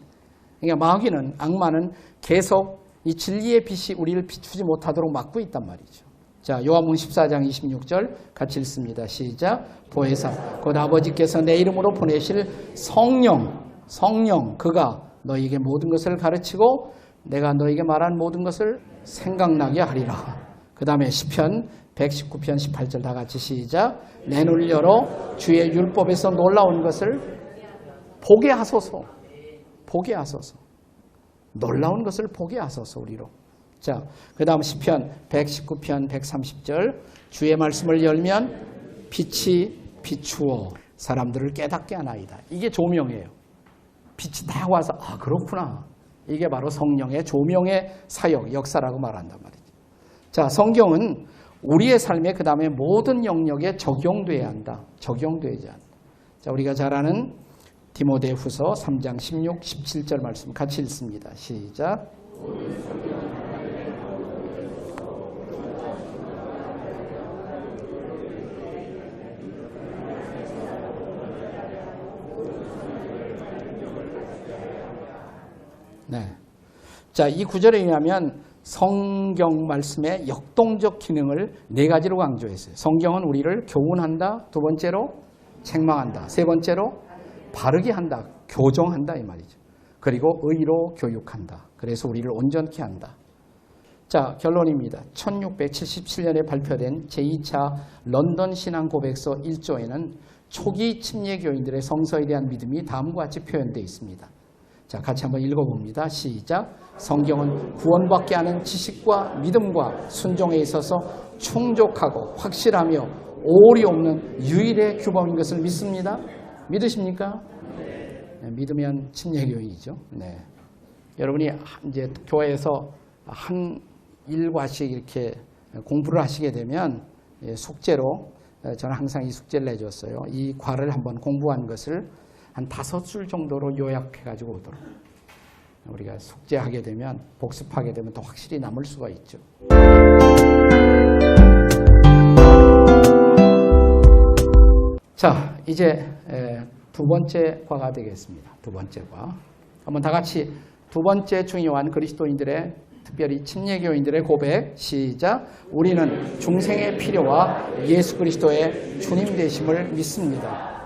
그러니까 마귀는, 악마는 계속 이 진리의 빛이 우리를 비추지 못하도록 막고 있단 말이죠. 자, 요한복음 14장 26절 같이 읽습니다. 시작. 보혜사 곧 아버지께서 내 이름으로 보내실 성령 그가 너희에게 모든 것을 가르치고 내가 너희에게 말한 모든 것을 생각나게 하리라. 그 다음에 시편 119편 18절 다 같이 시작. 내 눈을 열어 주의 율법에서 놀라운 것을 보게 하소서. 보게 하소서. 놀라운 것을 보게 하소서 우리로. 자, 그 다음 시편 119편 130절 주의 말씀을 열면 빛이 비추어 사람들을 깨닫게 하나이다. 이게 조명이에요. 빛이 다 와서 아 그렇구나. 이게 바로 성령의 조명의 사역, 역사라고 말한단 말이죠. 자, 성경은 우리의 삶에 그 다음에 모든 영역에 적용돼야 한다. 적용되지 않는다. 자, 우리가 잘 아는 디모데후서 3장 16, 17절 말씀 같이 읽습니다. 시작. 네. 자, 이 구절에 의하면 성경 말씀의 역동적 기능을 네 가지로 강조했어요. 성경은 우리를 교훈한다. 두 번째로 책망한다. 세 번째로 바르게 한다. 교정한다 이 말이죠. 그리고 의로 교육한다. 그래서 우리를 온전케 한다. 자, 결론입니다. 1677년에 발표된 제2차 런던 신앙고백서 1조에는 초기 침례교인들의 성서에 대한 믿음이 다음과 같이 표현되어 있습니다. 자, 같이 한번 읽어봅니다. 시작. 성경은 구원받게 하는 지식과 믿음과 순종에 있어서 충족하고 확실하며 오리 없는 유일의 규범인 것을 믿습니다. 믿으십니까? 네, 믿으면 침례교인이죠. 네. 여러분이 이제 교회에서 한 일과씩 이렇게 공부를 하시게 되면 숙제로 저는 항상 이 숙제를 내줬어요. 이 과를 한번 공부한 것을 한 5줄 정도로 요약해가지고 오도록. 우리가 숙제하게 되면, 복습하게 되면 더 확실히 남을 수가 있죠. 자, 이제 두 번째 과가 되겠습니다. 두 번째 과. 한번 다 같이 두 번째 중요한 그리스도인들의, 특별히 침례교인들의 고백, 시작. 우리는 중생의 필요와 예수 그리스도의 주님 되심을 믿습니다.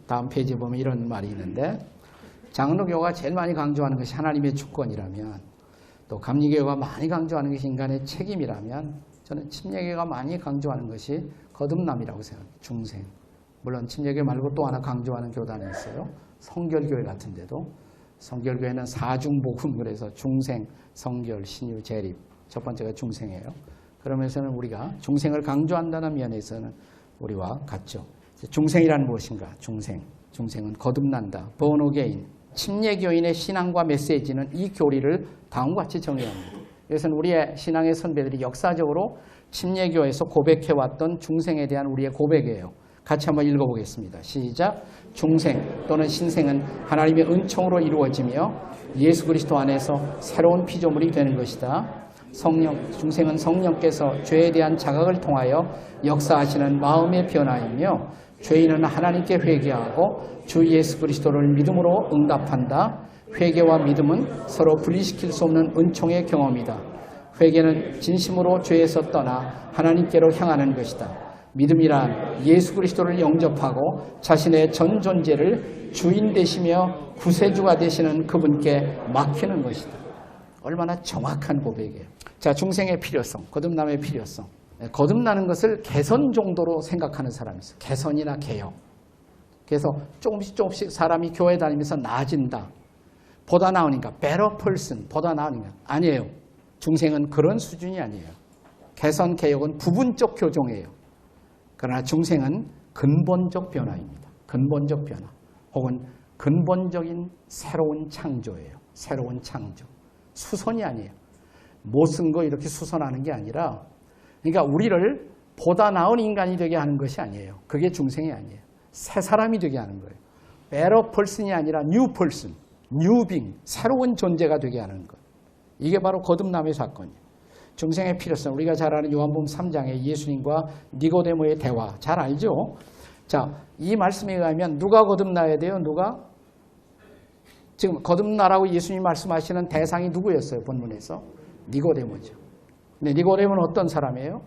다음 페이지에 보면 이런 말이 있는데, 장로교가 제일 많이 강조하는 것이 하나님의 주권이라면, 또 감리교가 많이 강조하는 것이 인간의 책임이라면, 저는 침례교가 많이 강조하는 것이 거듭남이라고 생각해요. 중생. 물론 침례교 말고 또 하나 강조하는 교단이 있어요. 성결교회 같은 데도. 성결교회는 사중복음, 그래서 중생, 성결, 신유, 재립. 첫 번째가 중생이에요. 그러면서는 우리가 중생을 강조한다는 면에서는 우리와 같죠. 중생이란 무엇인가? 중생. 중생은 거듭난다. born again. 침례교인의 신앙과 메시지는 이 교리를 다음과 같이 정의합니다. 이것은 우리의 신앙의 선배들이 역사적으로 침례교에서 고백해왔던 중생에 대한 우리의 고백이에요. 같이 한번 읽어보겠습니다. 시작. 중생 또는 신생은 하나님의 은총으로 이루어지며 예수 그리스도 안에서 새로운 피조물이 되는 것이다. 중생은 성령께서 죄에 대한 자각을 통하여 역사하시는 마음의 변화이며, 죄인은 하나님께 회개하고 주 예수 그리스도를 믿음으로 응답한다. 회개와 믿음은 서로 분리시킬 수 없는 은총의 경험이다. 회개는 진심으로 죄에서 떠나 하나님께로 향하는 것이다. 믿음이란 예수 그리스도를 영접하고 자신의 전 존재를 주인 되시며 구세주가 되시는 그분께 맡기는 것이다. 얼마나 정확한 고백이에요. 자, 중생의 필요성, 거듭남의 필요성. 거듭나는 것을 개선 정도로 생각하는 사람이 있어요. 개선이나 개혁. 그래서 조금씩 사람이 교회 다니면서 나아진다. 보다 나으니까 better person, 보다 나으니까. 아니에요. 중생은 그런 수준이 아니에요. 개선, 개혁은 부분적 교정이에요. 그러나 중생은 근본적 변화입니다. 근본적 변화. 혹은 근본적인 새로운 창조예요. 새로운 창조. 수선이 아니에요. 못 쓴 거 이렇게 수선하는 게 아니라, 그러니까 우리를 보다 나은 인간이 되게 하는 것이 아니에요. 그게 중생이 아니에요. 새 사람이 되게 하는 거예요. better person이 아니라 new person, new being, 새로운 존재가 되게 하는 것. 이게 바로 거듭남의 사건이에요. 중생의 필요성, 우리가 잘 아는 요한복음 3장의 예수님과 니고데모의 대화, 잘 알죠? 자, 이 말씀에 의하면 누가 거듭나야 돼요? 누가? 지금 거듭나라고 예수님이 말씀하시는 대상이 누구였어요? 본문에서? 니고데모죠. 근데 니고데모는 어떤 사람이에요?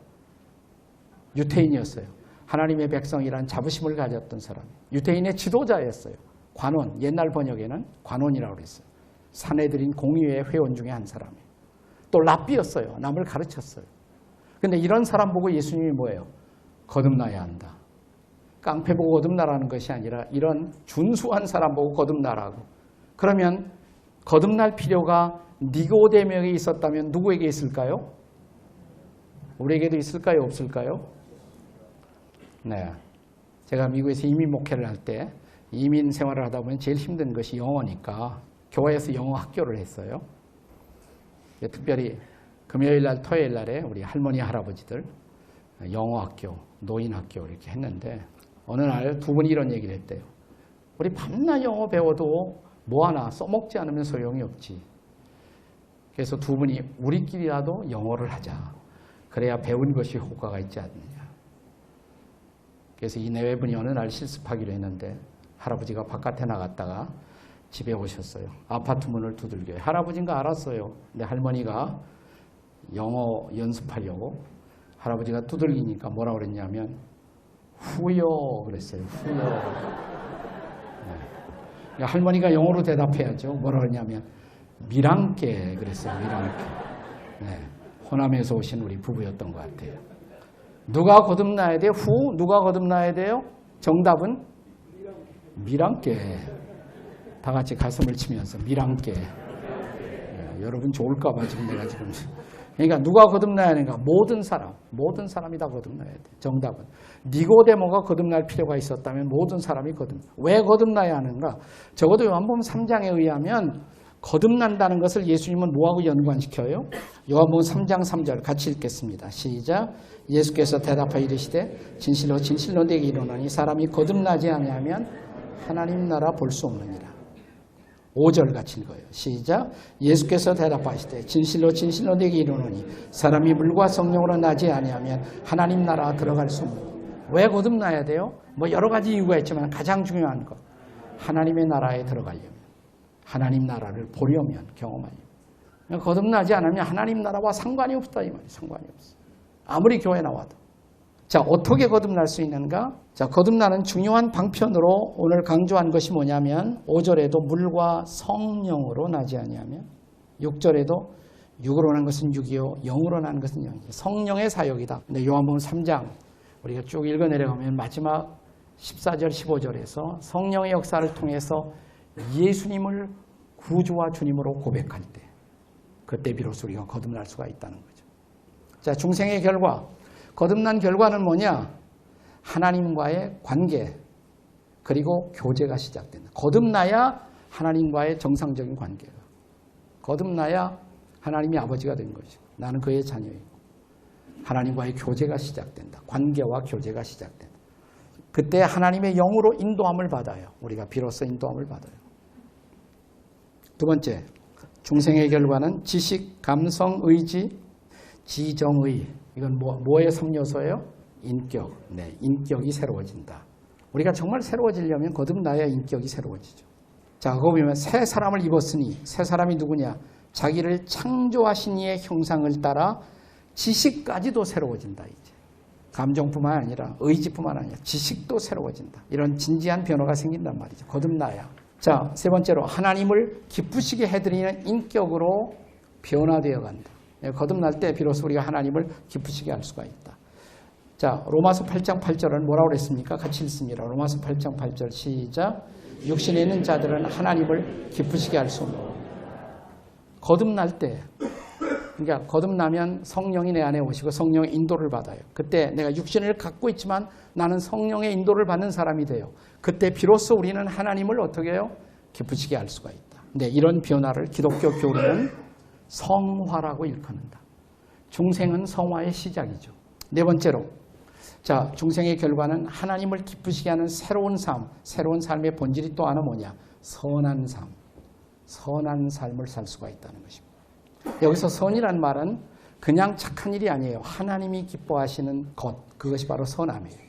유태인이었어요. 하나님의 백성이란 자부심을 가졌던 사람. 유태인의 지도자였어요. 관원, 옛날 번역에는 관원이라고 그랬어요. 사내들인 공의회 회원 중에 한 사람이에요. 또 랍비였어요. 남을 가르쳤어요. 근데 이런 사람 보고 예수님이 뭐예요? 거듭나야 한다. 깡패 보고 거듭나라는 것이 아니라 이런 준수한 사람 보고 거듭나라고. 그러면 거듭날 필요가 니고데모에게 있었다면 누구에게 있을까요? 우리에게도 있을까요? 없을까요? 네. 제가 미국에서 이민 목회를 할 때 이민 생활을 하다 보면 제일 힘든 것이 영어니까 교회에서 영어 학교를 했어요. 특별히 금요일 날, 토요일 날에 우리 할머니, 할아버지들 영어 학교, 노인 학교 이렇게 했는데 어느 날 두 분이 이런 얘기를 했대요. 우리 밤낮 영어 배워도 뭐 하나 써먹지 않으면 소용이 없지. 그래서 두 분이 우리끼리라도 영어를 하자. 그래야 배운 것이 효과가 있지 않느냐. 그래서 이 내외분이 어느 날 실습하기로 했는데 할아버지가 바깥에 나갔다가 집에 오셨어요. 아파트 문을 두들겨요. 할아버지인가 알았어요. 근데 할머니가 영어 연습하려고 할아버지가 두들기니까 뭐라고 그랬냐면 후요 그랬어요. 후요. 네. 할머니가 영어로 대답해야죠. 뭐라고 그랬냐면 미랑께 그랬어요. 미랑께. 네. 호남에서 오신 우리 부부였던 것 같아요. 누가 거듭나야 돼요? 누가 거듭나야 돼요? 정답은 미랑께. 다 같이 가슴을 치면서 미랑께. 네, 여러분 좋을까 봐 지금 내가 지금. 그러니까 누가 거듭나야 하는가? 모든 사람이 다 거듭나야 돼. 정답은. 니고데모가 거듭날 필요가 있었다면 모든 사람이 왜 거듭나야 하는가? 적어도 요한복음 3장에 의하면 거듭난다는 것을 예수님은 뭐하고 연관시켜요? 요한복음 3장 3절 같이 읽겠습니다. 시작. 예수께서 대답하여 이르시되 진실로 진실로 내게 이르노니 사람이 거듭나지 아니하면 하나님 나라 볼 수 없느니라. 5절 같이 읽어요. 시작. 예수께서 대답하시되 진실로 진실로 내게 이르노니 사람이 물과 성령으로 나지 아니하면 하나님 나라 들어갈 수 없느니라. 왜 거듭나야 돼요? 뭐 여러 가지 이유가 있지만 가장 중요한 것, 하나님의 나라에 들어가려면, 하나님 나라를 보려면, 경험하려면. 거듭나지 않으면 하나님 나라와 상관이 없다 이 말이에요. 상관이 없어. 아무리 교회 나와도. 자, 어떻게 거듭날 수 있는가? 자, 거듭나는 중요한 방편으로 오늘 강조한 것이 뭐냐면 5절에도 물과 성령으로 나지 아니하면, 6절에도 육으로 난 것은 육이요 영으로 난 것은 영이요. 성령의 사역이다. 근데 요한복음 3장 우리가 쭉 읽어 내려가면 마지막 14절 15절에서 성령의 역사를 통해서 예수님을 구주와 주님으로 고백할 때, 그때 비로소 우리가 거듭날 수가 있다는 거죠. 자, 중생의 결과, 거듭난 결과는 뭐냐? 하나님과의 관계, 그리고 교제가 시작된다. 거듭나야 하나님과의 정상적인 관계가, 거듭나야 하나님이 아버지가 된 것이고 나는 그의 자녀이고 하나님과의 교제가 시작된다. 관계와 교제가 시작된다. 그때 하나님의 영으로 인도함을 받아요. 우리가 비로소 인도함을 받아요. 두 번째, 중생의 결과는 지식, 감성, 의지, 지정의. 이건 뭐의 3요소예요? 인격. 네, 인격이 새로워진다. 우리가 정말 새로워지려면 거듭나야 인격이 새로워지죠. 자, 그거 보면 새 사람을 입었으니, 새 사람이 누구냐? 자기를 창조하신 이의 형상을 따라 지식까지도 새로워진다. 이제 감정뿐만 아니라 의지뿐만 아니라 지식도 새로워진다. 이런 진지한 변화가 생긴단 말이죠. 거듭나야. 자, 세 번째로 하나님을 기쁘시게 해드리는 인격으로 변화되어 간다. 거듭날 때 비로소 우리가 하나님을 기쁘시게 할 수가 있다. 자, 로마서 8장 8절은 뭐라고 그랬습니까? 같이 읽습니다. 로마서 8장 8절 시작. 육신에 있는 자들은 하나님을 기쁘시게 할 수 없는. 거듭날 때, 그러니까 거듭나면 성령이 내 안에 오시고 성령의 인도를 받아요. 그때 내가 육신을 갖고 있지만 나는 성령의 인도를 받는 사람이 돼요. 그때 비로소 우리는 하나님을 어떻게 해요? 기쁘시게 할 수가 있다. 근데 이런 변화를 기독교 교리는 성화라고 일컫는다. 중생은 성화의 시작이죠. 네 번째로, 자, 중생의 결과는 하나님을 기쁘시게 하는 새로운 삶, 새로운 삶의 본질이 또 하나 뭐냐? 선한 삶, 선한 삶을 살 수가 있다는 것입니다. 여기서 선이란 말은 그냥 착한 일이 아니에요. 하나님이 기뻐하시는 것, 그것이 바로 선함이에요.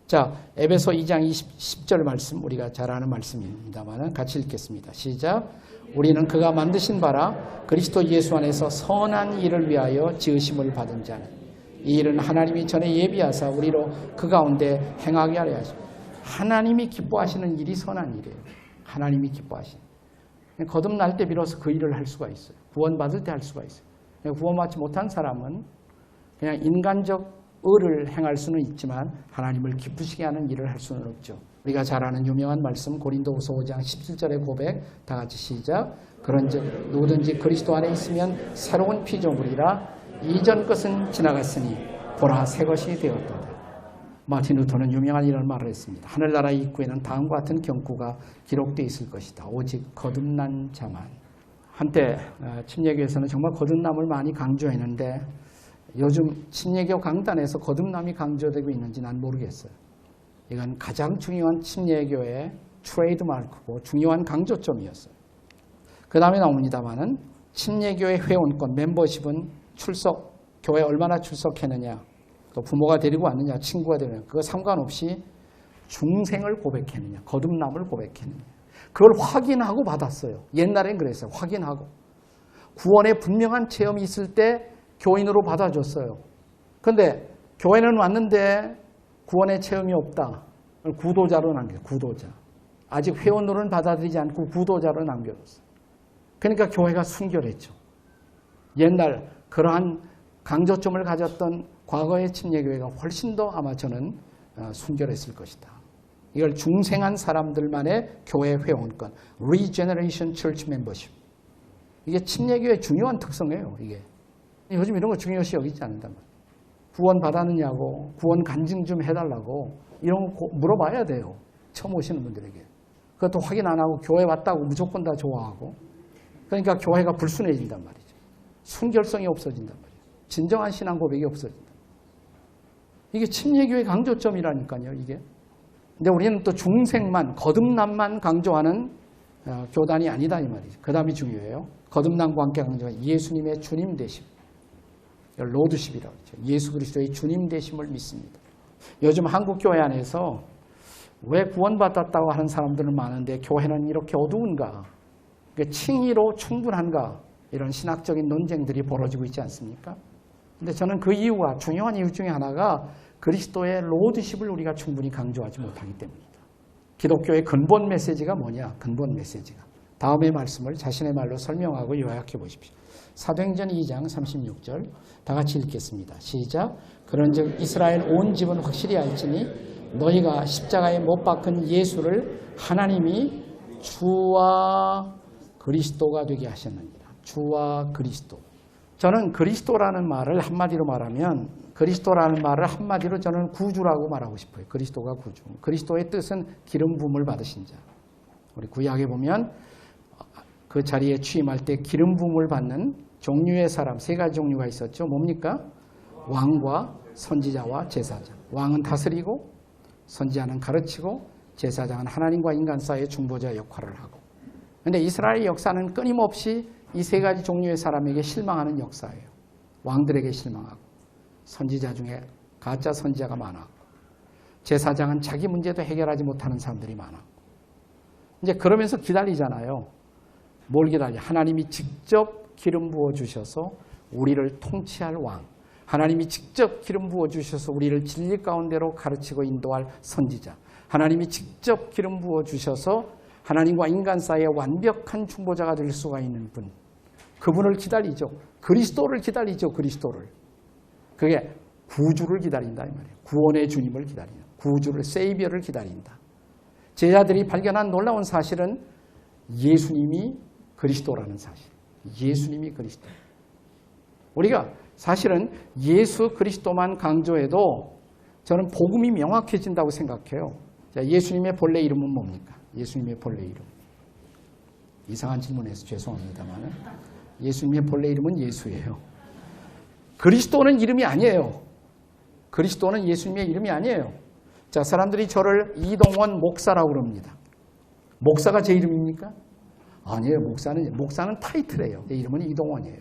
자, 에베소 2장 10절 말씀, 우리가 잘 아는 말씀입니다만 같이 읽겠습니다. 시작. 우리는 그가 만드신 바라 그리스도 예수 안에서 선한 일을 위하여 지으심을 받은 자는 이 일은 하나님이 전에 예비하사 우리로 그 가운데 행하게 하려 하시고, 하나님이 기뻐하시는 일이 선한 일이에요. 하나님이 기뻐하시는. 거듭날 때 비로소 그 일을 할 수가 있어요. 구원받을 때 할 수가 있어요. 구원받지 못한 사람은 그냥 인간적 의를 행할 수는 있지만 하나님을 기쁘시게 하는 일을 할 수는 없죠. 우리가 잘 아는 유명한 말씀 고린도후서 5장 17절의 고백 다 같이 시작. 그런즉 누구든지 그리스도 안에 있으면 새로운 피조물이라 이전 것은 지나갔으니 보라 새 것이 되었도다. 마틴 루터는 유명한 이런 말을 했습니다. 하늘나라의 입구에는 다음과 같은 경고가 기록되어 있을 것이다. 오직 거듭난 자만. 한때 침례교에서는 정말 거듭남을 많이 강조했는데 요즘 침례교 강단에서 거듭남이 강조되고 있는지 난 모르겠어요. 이건 가장 중요한 침례교의 트레이드마크고 중요한 강조점이었어요. 그 다음에 나옵니다만은 침례교의 회원권, 멤버십은 출석, 교회에 얼마나 출석했느냐, 또 부모가 데리고 왔느냐, 친구가 데리고 왔느냐, 그거 상관없이 중생을 고백했느냐, 거듭남을 고백했느냐. 그걸 확인하고 받았어요. 옛날엔 그랬어요. 확인하고. 구원의 분명한 체험이 있을 때 교인으로 받아줬어요. 그런데 교회는 왔는데 구원의 체험이 없다. 구도자로 남겨요. 구도자. 아직 회원으로는 받아들이지 않고 구도자로 남겨뒀어요. 그러니까 교회가 순결했죠. 옛날 그러한 강조점을 가졌던 과거의 침례교회가 훨씬 더 아마 저는 순결했을 것이다. 이걸 중생한 사람들만의 교회 회원권, Regeneration Church Membership. 이게 침례교회의 중요한 특성이에요. 이게 요즘 이런 거 중요시 여기지 않는단 말이에요. 구원 받았느냐고, 구원 간증 좀 해달라고 이런 거 물어봐야 돼요. 처음 오시는 분들에게. 그것도 확인 안 하고 교회 왔다고 무조건 다 좋아하고 그러니까 교회가 불순해진단 말이죠. 순결성이 없어진단 말이에요. 진정한 신앙 고백이 없어진다. 이게 침례교회 강조점이라니까요, 이게. 근데 우리는 또 중생만, 거듭남만 강조하는 교단이 아니다 이 말이죠. 그 다음이 중요해요. 거듭남과 함께 강조한 예수님의 주님 되심. 로드십이라고 그러죠. 예수 그리스도의 주님 되심을 믿습니다. 요즘 한국 교회 안에서 왜 구원받았다고 하는 사람들은 많은데 교회는 이렇게 어두운가? 칭의로 충분한가? 이런 신학적인 논쟁들이 벌어지고 있지 않습니까? 근데 저는 그 이유가 중요한 이유 중에 하나가 그리스도의 로드십을 우리가 충분히 강조하지 못하기 때문입니다. 기독교의 근본 메시지가 뭐냐? 근본 메시지가. 다음의 말씀을 자신의 말로 설명하고 요약해 보십시오. 사도행전 2장 36절 다 같이 읽겠습니다. 시작. 그런즉 이스라엘 온 집은 확실히 알지니 너희가 십자가에 못 박은 예수를 하나님이 주와 그리스도가 되게 하셨느니라. 주와 그리스도. 저는 그리스도라는 말을 한마디로 말하면 그리스도라는 말을 한마디로 저는 구주라고 말하고 싶어요. 그리스도가 구주. 그리스도의 뜻은 기름 부음을 받으신 자. 우리 구약에 보면 그 자리에 취임할 때 기름 부음을 받는 종류의 사람 세 가지 종류가 있었죠. 뭡니까? 왕과 선지자와 제사장. 왕은 다스리고 선지자는 가르치고 제사장은 하나님과 인간 사이의 중보자 역할을 하고. 그런데 이스라엘의 역사는 끊임없이 이 세 가지 종류의 사람에게 실망하는 역사예요. 왕들에게 실망하고 선지자 중에 가짜 선지자가 많았고 제사장은 자기 문제도 해결하지 못하는 사람들이 많았고 이제 그러면서 기다리잖아요. 뭘 기다려? 하나님이 직접 기름 부어 주셔서 우리를 통치할 왕. 하나님이 직접 기름 부어 주셔서 우리를 진리 가운데로 가르치고 인도할 선지자. 하나님이 직접 기름 부어 주셔서 하나님과 인간 사이에 완벽한 중보자가 될 수가 있는 분. 그분을 기다리죠. 그리스도를 기다리죠. 그리스도를. 그게 구주를 기다린다 이 말이에요. 구원의 주님을 기다린다. 구주를, 세이비어를 기다린다. 제자들이 발견한 놀라운 사실은 예수님이 그리스도라는 사실. 예수님이 그리스도. 우리가 사실은 예수 그리스도만 강조해도 저는 복음이 명확해진다고 생각해요. 자, 예수님의 본래 이름은 뭡니까? 예수님의 본래 이름. 이상한 질문해서 죄송합니다만 예수님의 본래 이름은 예수예요. 그리스도는 이름이 아니에요. 그리스도는 예수님의 이름이 아니에요. 자, 사람들이 저를 이동원 목사라고 그럽니다. 목사가 제 이름입니까? 아니에요. 목사는 타이틀이에요. 내 이름은 이동원이에요.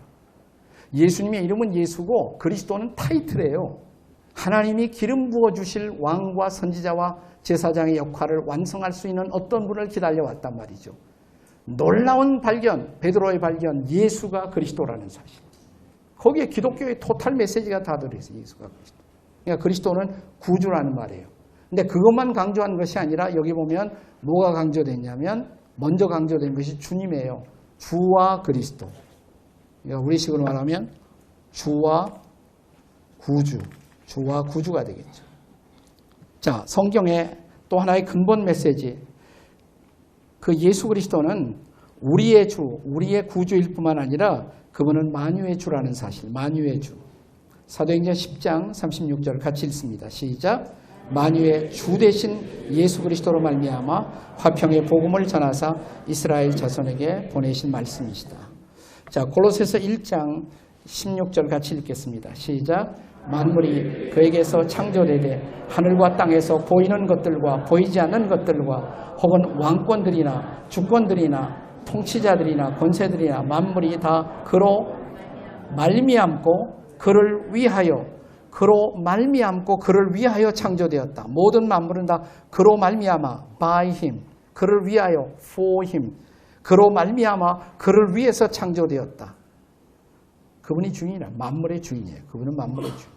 예수님의 이름은 예수고 그리스도는 타이틀이에요. 하나님이 기름 부어주실 왕과 선지자와 제사장의 역할을 완성할 수 있는 어떤 분을 기다려왔단 말이죠. 놀라운 발견, 베드로의 발견, 예수가 그리스도라는 사실. 거기에 기독교의 토탈 메시지가 다 들어있어요. 예수가 그리스도. 그러니까 그리스도는 구주라는 말이에요. 근데 그것만 강조한 것이 아니라 여기 보면 뭐가 강조됐냐면 먼저 강조된 것이 주님이에요. 주와 그리스도. 그러니까 우리식으로 말하면 주와 구주. 주와 구주가 되겠죠. 자, 성경의 또 하나의 근본 메시지. 그 예수 그리스도는 우리의 주, 우리의 구주일 뿐만 아니라 그분은 만유의 주라는 사실. 만유의 주. 사도행전 10장 36절 같이 읽습니다. 시작. 만유의 주 되신 예수 그리스도로 말미암아 화평의 복음을 전하사 이스라엘 자손에게 보내신 말씀이시다. 자, 골로새서 1장 16절 같이 읽겠습니다. 시작. 만물이 그에게서 창조되되 하늘과 땅에서 보이는 것들과 보이지 않는 것들과 혹은 왕권들이나 주권들이나 통치자들이나 권세들이나 만물이 다 그로 말미암고 그를 위하여 그를 위하여 창조되었다. 모든 만물은 다 그로 말미암아 by him, 그를 위하여 for him, 그로 말미암아 그를 위해서 창조되었다. 그분이 주인이라 만물의 주인이에요. 그분은 만물의 주인.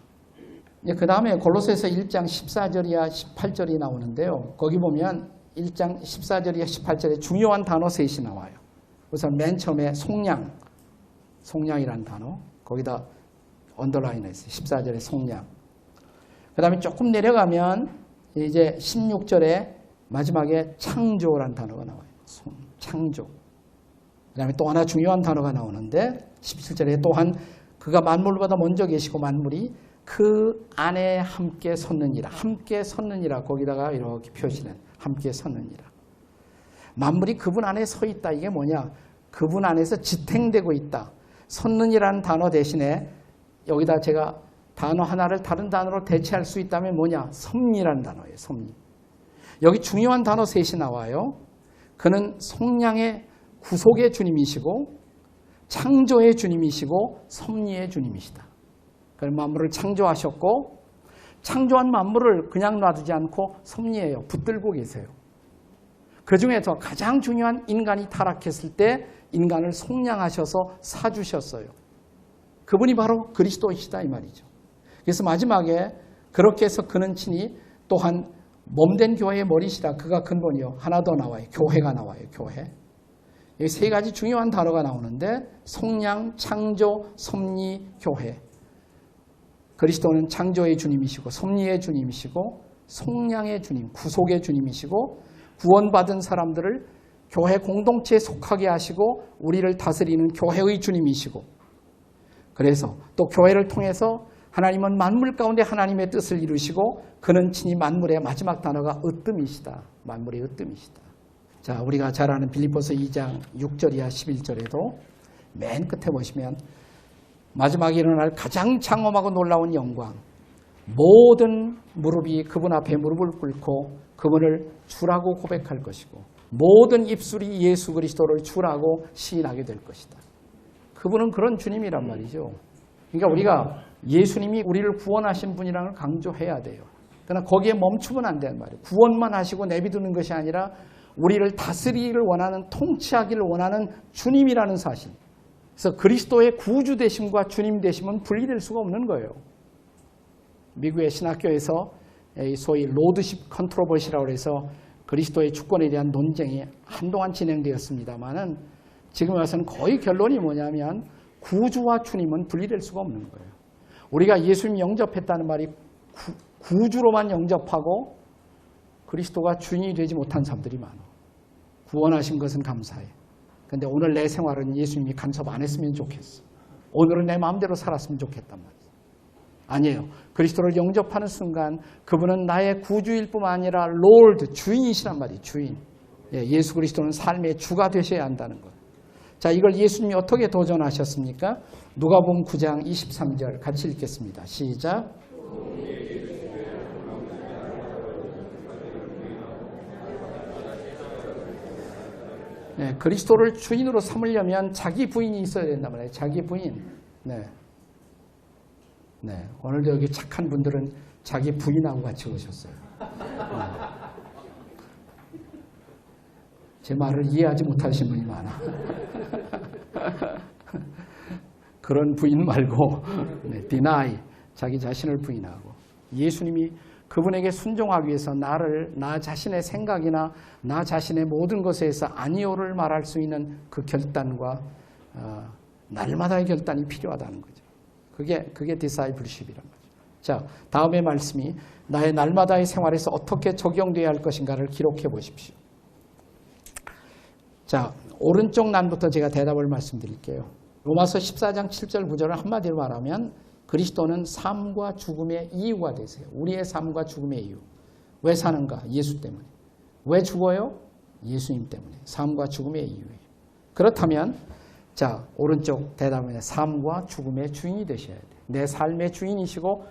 그 다음에 골로새서 1장 14절이야 18절이 나오는데요. 거기 보면 1장 14절이야 18절에 중요한 단어 셋이 나와요. 우선 맨 처음에 속량이라는 단어. 거기다 언더라인했어요. 14절에 속량. 그 다음에 조금 내려가면 이제 16절에 마지막에 창조라는 단어가 나와요. 창조. 그 다음에 또 하나 중요한 단어가 나오는데 17절에 또한 그가 만물보다 먼저 계시고 만물이 그 안에 함께 섰느니라. 함께 섰느니라. 거기다가 이렇게 표시는 함께 섰느니라. 만물이 그분 안에 서 있다. 이게 뭐냐? 그분 안에서 지탱되고 있다. 섰는이라는 단어 대신에 여기다 제가 단어 하나를 다른 단어로 대체할 수 있다면 뭐냐? 섭리라는 단어예요. 섭리. 여기 중요한 단어 셋이 나와요. 그는 속량의 구속의 주님이시고 창조의 주님이시고 섭리의 주님이시다. 그래서 만물을 창조하셨고 창조한 만물을 그냥 놔두지 않고 섭리해요. 붙들고 계세요. 그중에서 가장 중요한 인간이 타락했을 때 인간을 속량하셔서 사주셨어요. 그분이 바로 그리스도이시다 이 말이죠. 그래서 마지막에 그렇게 해서 그는 친히 또한 몸된 교회의 머리시다. 그가 근본이요. 하나 더 나와요. 교회가 나와요. 교회. 여기 세 가지 중요한 단어가 나오는데 속량, 창조, 섭리, 교회. 그리스도는 창조의 주님이시고 섭리의 주님이시고 속량의 주님, 구속의 주님이시고 구원받은 사람들을 교회 공동체에 속하게 하시고 우리를 다스리는 교회의 주님이시고 그래서 또 교회를 통해서 하나님은 만물 가운데 하나님의 뜻을 이루시고 그는 친히 만물의 마지막 단어가 으뜸이시다. 만물의 으뜸이시다. 자, 우리가 잘 아는 빌립보서 2장 6절 이하 11절에도 맨 끝에 보시면 마지막에 일어날 가장 장엄하고 놀라운 영광 모든 무릎이 그분 앞에 무릎을 꿇고 그분을 주라고 고백할 것이고 모든 입술이 예수 그리스도를 주라고 시인하게 될 것이다. 그분은 그런 주님이란 말이죠. 그러니까 우리가 예수님이 우리를 구원하신 분이라는 걸 강조해야 돼요. 그러나 거기에 멈추면 안 되는 말이에요. 구원만 하시고 내비두는 것이 아니라 우리를 다스리기를 원하는 통치하기를 원하는 주님이라는 사실. 그래서 그리스도의 구주 되심과 주님 되심은 분리될 수가 없는 거예요. 미국의 신학교에서 소위 로드십 컨트로버시라고 해서 그리스도의 주권에 대한 논쟁이 한동안 진행되었습니다만은 지금 와서는 거의 결론이 뭐냐면 구주와 주님은 분리될 수가 없는 거예요. 우리가 예수님 영접했다는 말이 구주로만 영접하고 그리스도가 주인이 되지 못한 사람들이 많아. 구원하신 것은 감사해. 근데 오늘 내 생활은 예수님이 간섭 안 했으면 좋겠어. 오늘은 내 마음대로 살았으면 좋겠단 말이에요. 아니에요. 그리스도를 영접하는 순간 그분은 나의 구주일 뿐만 아니라 롤드, 주인이시란 말이에요. 주인. 예수 그리스도는 삶의 주가 되셔야 한다는 거예요. 자, 이걸 예수님이 어떻게 도전하셨습니까? 누가복음 9장 23절 같이 읽겠습니다. 시작. 네, 그리스도를 주인으로 삼으려면 자기 부인이 있어야 된단 말이에요. 자기 부인. 네. 네. 오늘도 여기 착한 분들은 자기 부인하고 같이 오셨어요. 네. 제 말을 이해하지 못하시는 분이 많아. 그런 부인 말고 네, deny, 자기 자신을 부인하고 예수님이 그분에게 순종하기 위해서 나 자신의 생각이나 나 자신의 모든 것에서 아니오를 말할 수 있는 그 결단과 날마다의 결단이 필요하다는 거죠. 그게 디사이플십이란 말이죠. 자, 다음의 말씀이 나의 날마다의 생활에서 어떻게 적용되어야 할 것인가를 기록해 보십시오. 자, 오른쪽 난부터 제가 대답을 말씀드릴게요. 로마서 14장 7절 9절을 한마디로 말하면 그리스도는 삶과 죽음의 이유가 되세요. 우리의 삶과 죽음의 이유. 왜 사는가? 예수 때문에. 왜 죽어요? 예수님 때문에. 삶과 죽음의 이유예요. 그렇다면 자, 오른쪽 대답은 삶과 죽음의 주인이 되셔야 돼요. 내 삶의 주인이시고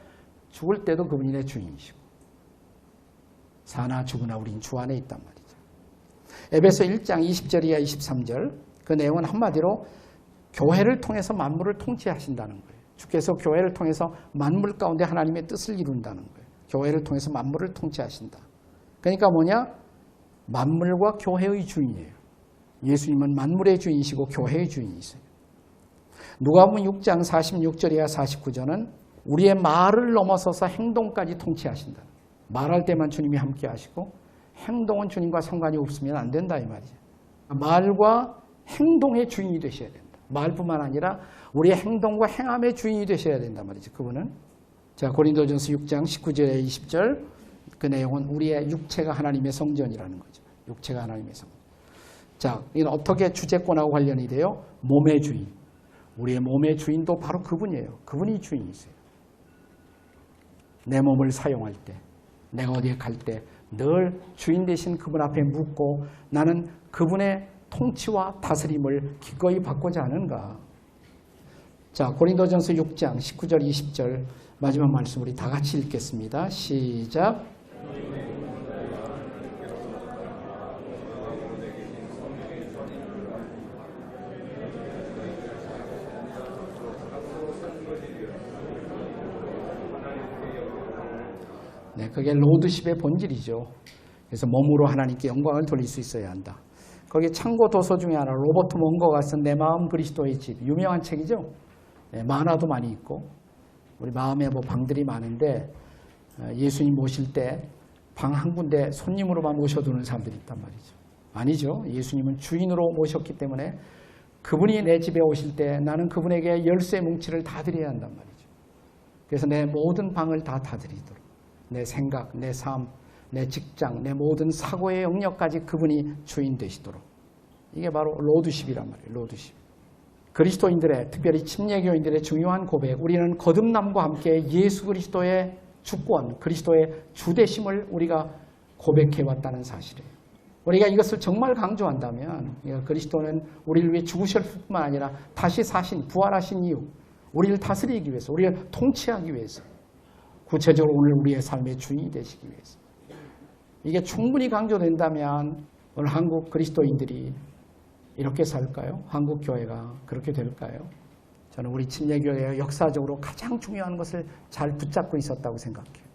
죽을 때도 그분이 내 주인이시고 사나 죽으나 우린 주 안에 있단 말이죠. 에베소 1장 20절 이하 23절 그 내용은 한마디로 교회를 통해서 만물을 통치하신다는 거예요. 주께서 교회를 통해서 만물 가운데 하나님의 뜻을 이룬다는 거예요. 교회를 통해서 만물을 통치하신다. 그러니까 뭐냐? 만물과 교회의 주인이에요. 예수님은 만물의 주인이시고 교회의 주인이세요. 누가복음 6장 46절 이하 49절은 우리의 말을 넘어서서 행동까지 통치하신다. 말할 때만 주님이 함께 하시고 행동은 주님과 상관이 없으면 안 된다 이 말이죠. 말과 행동의 주인이 되셔야 된다. 말뿐만 아니라 우리의 행동과 행함의 주인이 되셔야 된단 말이죠. 그분은. 자, 고린도전서 6장 19절에 20절 그 내용은 우리의 육체가 하나님의 성전이라는 거죠. 육체가 하나님의 성전. 자, 이건 어떻게 주재권하고 관련이 돼요? 몸의 주인. 우리의 몸의 주인도 바로 그분이에요. 그분이 주인이세요. 내 몸을 사용할 때, 내가 어디에 갈 때 늘 주인 되신 그분 앞에 묻고 나는 그분의 통치와 다스림을 기꺼이 받고자 하는가? 자, 고린도전서 6장 19절 20절 마지막 말씀 우리 다 같이 읽겠습니다. 시작. 네, 그게 로드십의 본질이죠. 그래서 몸으로 하나님께 영광을 돌릴 수 있어야 한다. 거기 참고 도서 중에 하나 로버트 몽거가 쓴 내 마음 그리스도의 집 유명한 책이죠. 네, 만화도 많이 있고 우리 마음에 뭐 방들이 많은데 예수님 모실 때 방 한 군데 손님으로만 모셔두는 사람들이 있단 말이죠. 아니죠. 예수님은 주인으로 모셨기 때문에 그분이 내 집에 오실 때 나는 그분에게 열쇠 뭉치를 다 드려야 한단 말이죠. 그래서 내 모든 방을 다 드리도록 내 생각, 내 삶, 내 직장, 내 모든 사고의 영역까지 그분이 주인 되시도록. 이게 바로 로드십이란 말이에요. 로드십. 그리스도인들의, 특별히 침례교인들의 중요한 고백. 우리는 거듭남과 함께 예수 그리스도의 주권, 그리스도의 주되심을 우리가 고백해왔다는 사실이에요. 우리가 이것을 정말 강조한다면 그리스도는 우리를 위해 죽으실 뿐만 아니라 다시 사신, 부활하신 이유, 우리를 다스리기 위해서, 우리를 통치하기 위해서, 구체적으로 오늘 우리의 삶의 주인이 되시기 위해서. 이게 충분히 강조된다면 오늘 한국 그리스도인들이 이렇게 살까요? 한국 교회가 그렇게 될까요? 저는 우리 침례교회가 역사적으로 가장 중요한 것을 잘 붙잡고 있었다고 생각해요.